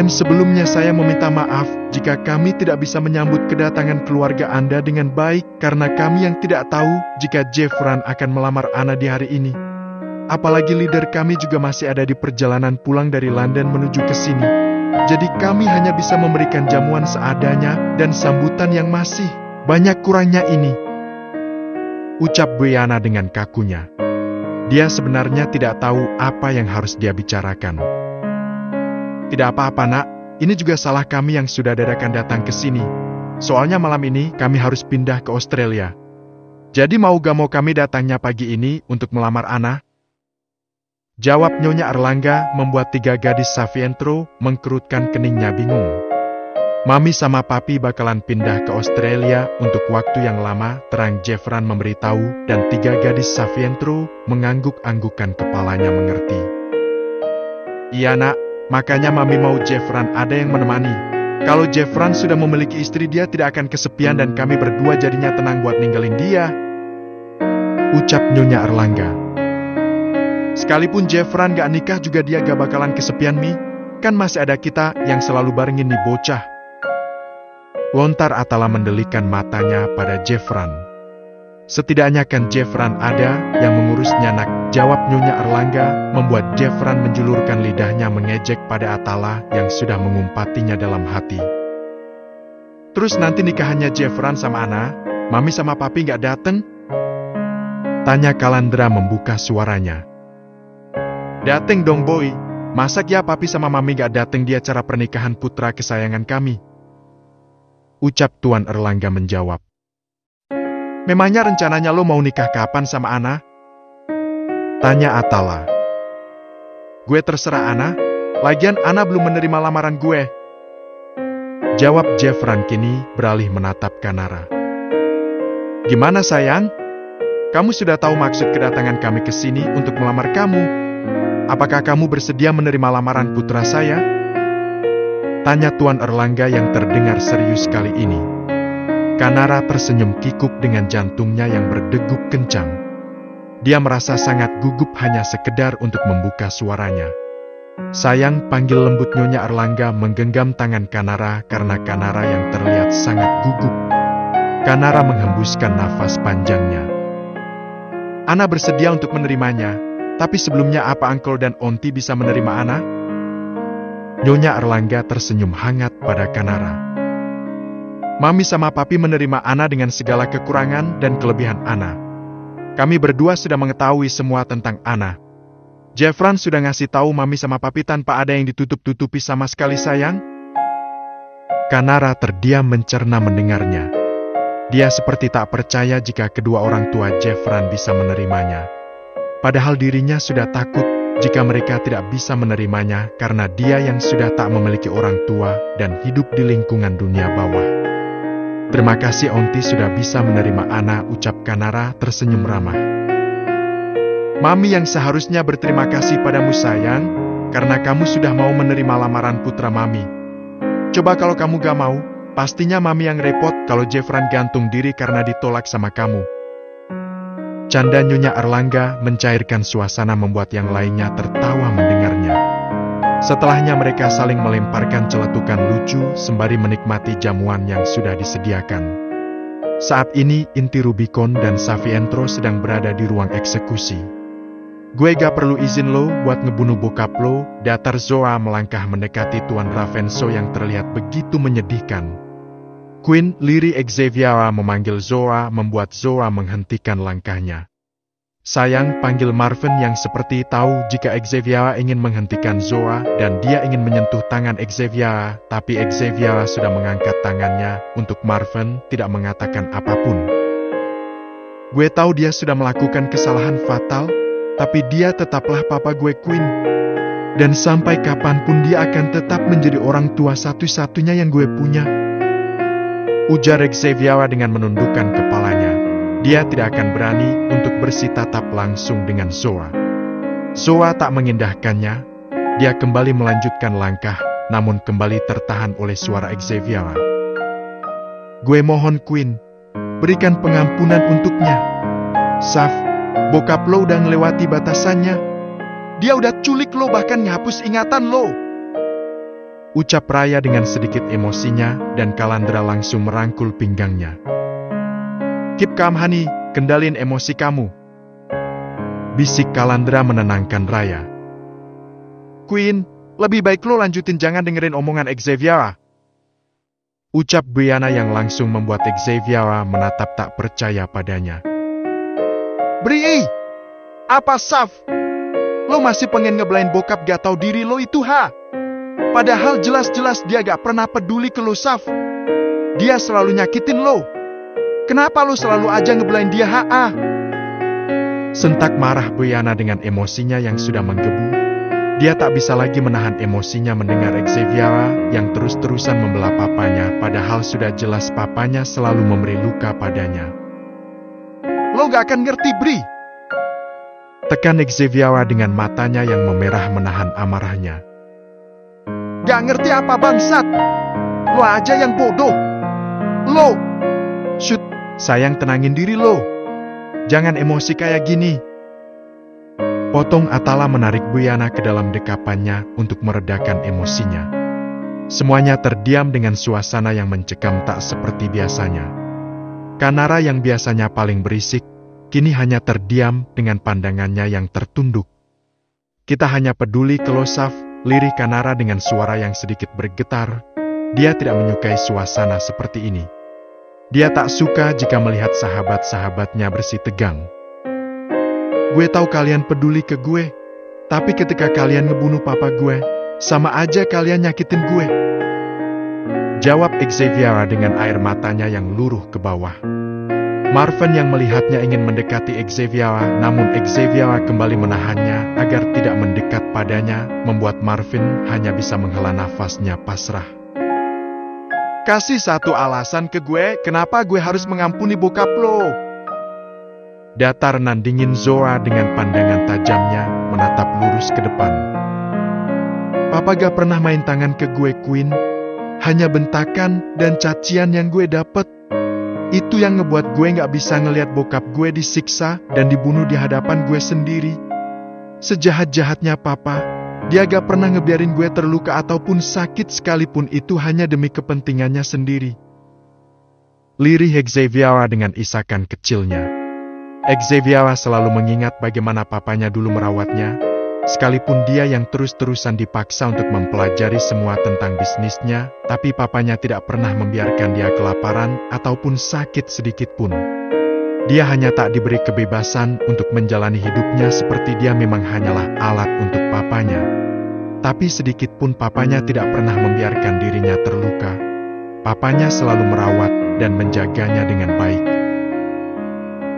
Sebelumnya saya meminta maaf jika kami tidak bisa menyambut kedatangan keluarga Anda dengan baik karena kami yang tidak tahu jika Jeffran akan melamar Ana di hari ini. Apalagi leader kami juga masih ada di perjalanan pulang dari London menuju ke sini. Jadi kami hanya bisa memberikan jamuan seadanya dan sambutan yang masih banyak kurangnya ini. Ucap Buiana dengan kakunya. Dia sebenarnya tidak tahu apa yang harus dia bicarakan. Tidak apa-apa nak, ini juga salah kami yang sudah dadakan datang ke sini. Soalnya malam ini kami harus pindah ke Australia. Jadi mau gak mau kami datangnya pagi ini untuk melamar Ana? Jawab Nyonya Erlangga membuat tiga gadis Savientro mengkerutkan keningnya bingung. Mami sama Papi bakalan pindah ke Australia untuk waktu yang lama, terang Jeffran memberitahu, dan tiga gadis Savientro mengangguk-anggukan kepalanya mengerti. Iya nak, makanya Mami mau Jeffran ada yang menemani. Kalau Jeffran sudah memiliki istri dia tidak akan kesepian dan kami berdua jadinya tenang buat ninggalin dia. Ucap Nyonya Erlangga. Sekalipun Jeffran gak nikah juga dia gak bakalan kesepian Mi. Kan masih ada kita yang selalu barengin nih bocah. Lontar Atala mendelikan matanya pada Jeffran. Setidaknya kan Jeffran ada yang mengurusnya nak, jawab Nyonya Erlangga, membuat Jeffran menjulurkan lidahnya mengejek pada Atala yang sudah mengumpatinya dalam hati. Terus nanti nikahannya Jeffran sama Ana, Mami sama Papi gak dateng? Tanya Kalandra membuka suaranya. Dateng dong boy, masak ya Papi sama Mami gak dateng di acara pernikahan putra kesayangan kami? Ucap Tuan Erlangga menjawab. Memangnya rencananya lo mau nikah kapan sama Ana? Tanya Atala. Gue terserah Ana, lagian Ana belum menerima lamaran gue. Jawab Jeffran kini beralih menatap Kanara. Gimana sayang? Kamu sudah tahu maksud kedatangan kami ke sini untuk melamar kamu. Apakah kamu bersedia menerima lamaran putra saya? Tanya Tuan Erlangga yang terdengar serius kali ini. Kanara tersenyum kikuk dengan jantungnya yang berdegup kencang. Dia merasa sangat gugup hanya sekedar untuk membuka suaranya. Sayang, panggil lembut Nyonya Erlangga menggenggam tangan Kanara karena Kanara yang terlihat sangat gugup. Kanara menghembuskan nafas panjangnya. Ana bersedia untuk menerimanya. Tapi sebelumnya apa Uncle dan Onti bisa menerima Ana? Nyonya Erlangga tersenyum hangat pada Kanara. Mami sama Papi menerima Ana dengan segala kekurangan dan kelebihan Ana. Kami berdua sudah mengetahui semua tentang Ana. Jeffran sudah ngasih tahu Mami sama Papi tanpa ada yang ditutup-tutupi sama sekali sayang. Kanara terdiam mencerna mendengarnya. Dia seperti tak percaya jika kedua orang tua Jeffran bisa menerimanya. Padahal dirinya sudah takut jika mereka tidak bisa menerimanya karena dia yang sudah tak memiliki orang tua dan hidup di lingkungan dunia bawah. Terima kasih Onti sudah bisa menerima Ana, ucap Kanara tersenyum ramah. Mami yang seharusnya berterima kasih padamu sayang, karena kamu sudah mau menerima lamaran putra Mami. Coba kalau kamu gak mau, pastinya Mami yang repot kalau Jeffran gantung diri karena ditolak sama kamu. Canda Nyonya Erlangga mencairkan suasana membuat yang lainnya tertawa mendengarnya. Setelahnya mereka saling melemparkan celetukan lucu sembari menikmati jamuan yang sudah disediakan. Saat ini Inti Rubicon dan Savientro sedang berada di ruang eksekusi. Gue gak perlu izin lo buat ngebunuh bokap lo, datar Zoa melangkah mendekati Tuan Ravenso yang terlihat begitu menyedihkan. Queen Liri Xaviera memanggil Zoa membuat Zoa menghentikan langkahnya. Sayang, panggil Marvin yang seperti tahu jika Xaviera ingin menghentikan Zoa dan dia ingin menyentuh tangan Xaviera, tapi Xaviera sudah mengangkat tangannya untuk Marvin tidak mengatakan apapun. Gue tahu dia sudah melakukan kesalahan fatal, tapi dia tetaplah papa gue Queen. Dan sampai kapanpun dia akan tetap menjadi orang tua satu-satunya yang gue punya. Ujar Xaviera dengan menundukkan kepalanya. Dia tidak akan berani untuk bersitatap langsung dengan Zoa. Zoa tak mengindahkannya. Dia kembali melanjutkan langkah, namun kembali tertahan oleh suara Xavier. Gue mohon Queen, berikan pengampunan untuknya. Saf, bokap lo udah ngelewati batasannya. Dia udah culik lo bahkan ngehapus ingatan lo. Ucap Raya dengan sedikit emosinya dan Kalandra langsung merangkul pinggangnya. Keep calm honey, kendalin emosi kamu. Bisik Kalandra menenangkan Raya. Queen, lebih baik lo lanjutin, jangan dengerin omongan Xavier. Ucap Brianna yang langsung membuat Xavier menatap tak percaya padanya. Bri, apa Saf? Lo masih pengen ngebelain bokap gak tahu diri lo itu ha? Padahal jelas-jelas dia gak pernah peduli ke lo Saf. Dia selalu nyakitin lo. Kenapa lo selalu aja ngebelain dia ha? Sentak marah Brianna dengan emosinya yang sudah menggebu. Dia tak bisa lagi menahan emosinya mendengar Xavier yang terus-terusan membela papanya, padahal sudah jelas papanya selalu memberi luka padanya. Lo gak akan ngerti, Bri. Tekan Xavier dengan matanya yang memerah menahan amarahnya. Gak ngerti apa bangsat? Lo aja yang bodoh. Lo. Shoot, sayang tenangin diri lo. Jangan emosi kayak gini. Potong Atala menarik Brianna ke dalam dekapannya untuk meredakan emosinya. Semuanya terdiam dengan suasana yang mencekam tak seperti biasanya. Kanara yang biasanya paling berisik, kini hanya terdiam dengan pandangannya yang tertunduk. Kita hanya peduli kalau Saf, lirih Kanara dengan suara yang sedikit bergetar. Dia tidak menyukai suasana seperti ini. Dia tak suka jika melihat sahabat-sahabatnya bersih tegang. Gue tahu kalian peduli ke gue, tapi ketika kalian ngebunuh papa gue, sama aja kalian nyakitin gue. Jawab Xavier dengan air matanya yang luruh ke bawah. Marvin yang melihatnya ingin mendekati Xavier, namun Xavier kembali menahannya agar tidak mendekat padanya, membuat Marvin hanya bisa menghela nafasnya pasrah. Kasih satu alasan ke gue, kenapa gue harus mengampuni bokap lo? Datar nandingin Zoa dengan pandangan tajamnya, menatap lurus ke depan. Papa gak pernah main tangan ke gue, Queen. Hanya bentakan dan cacian yang gue dapet. Itu yang ngebuat gue gak bisa ngelihat bokap gue disiksa dan dibunuh di hadapan gue sendiri. Sejahat-jahatnya papa, dia gak pernah ngebiarin gue terluka ataupun sakit sekalipun itu hanya demi kepentingannya sendiri. Lirih Xavier dengan isakan kecilnya. Xavier selalu mengingat bagaimana papanya dulu merawatnya, sekalipun dia yang terus-terusan dipaksa untuk mempelajari semua tentang bisnisnya, tapi papanya tidak pernah membiarkan dia kelaparan ataupun sakit sedikit pun. Dia hanya tak diberi kebebasan untuk menjalani hidupnya seperti dia memang hanyalah alat untuk papanya. Tapi sedikit pun papanya tidak pernah membiarkan dirinya terluka. Papanya selalu merawat dan menjaganya dengan baik.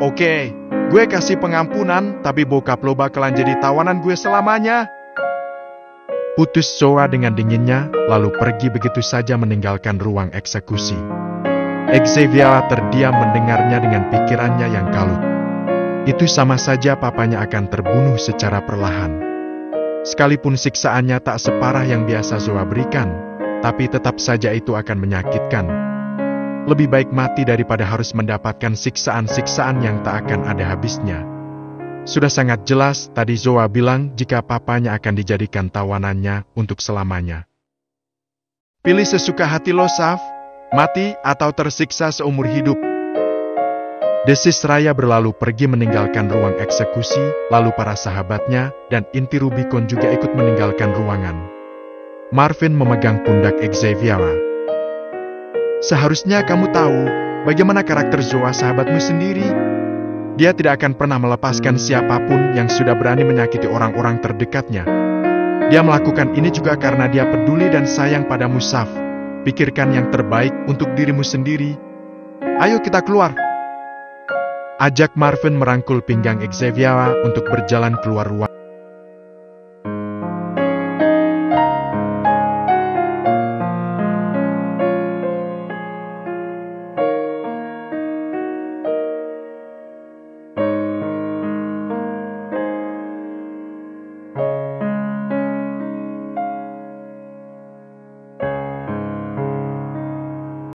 Oke, gue kasih pengampunan, tapi bokap lo bakalan jadi tawanan gue selamanya. Putus Zoa dengan dinginnya, lalu pergi begitu saja meninggalkan ruang eksekusi. Xavier terdiam mendengarnya dengan pikirannya yang kalut. Itu sama saja papanya akan terbunuh secara perlahan. Sekalipun siksaannya tak separah yang biasa Zoa berikan, tapi tetap saja itu akan menyakitkan. Lebih baik mati daripada harus mendapatkan siksaan-siksaan yang tak akan ada habisnya. Sudah sangat jelas tadi Zoa bilang jika papanya akan dijadikan tawanannya untuk selamanya. Pilih sesuka hati lo, Saf. Mati atau tersiksa seumur hidup. Desis Raya berlalu pergi meninggalkan ruang eksekusi, lalu para sahabatnya dan inti Rubicon juga ikut meninggalkan ruangan. Marvin memegang pundak Xavier. Seharusnya kamu tahu bagaimana karakter Zoa sahabatmu sendiri. Dia tidak akan pernah melepaskan siapapun yang sudah berani menyakiti orang-orang terdekatnya. Dia melakukan ini juga karena dia peduli dan sayang padamu, Saf. Pikirkan yang terbaik untuk dirimu sendiri. Ayo kita keluar. Ajak Marvin merangkul pinggang Xavier untuk berjalan keluar ruangan.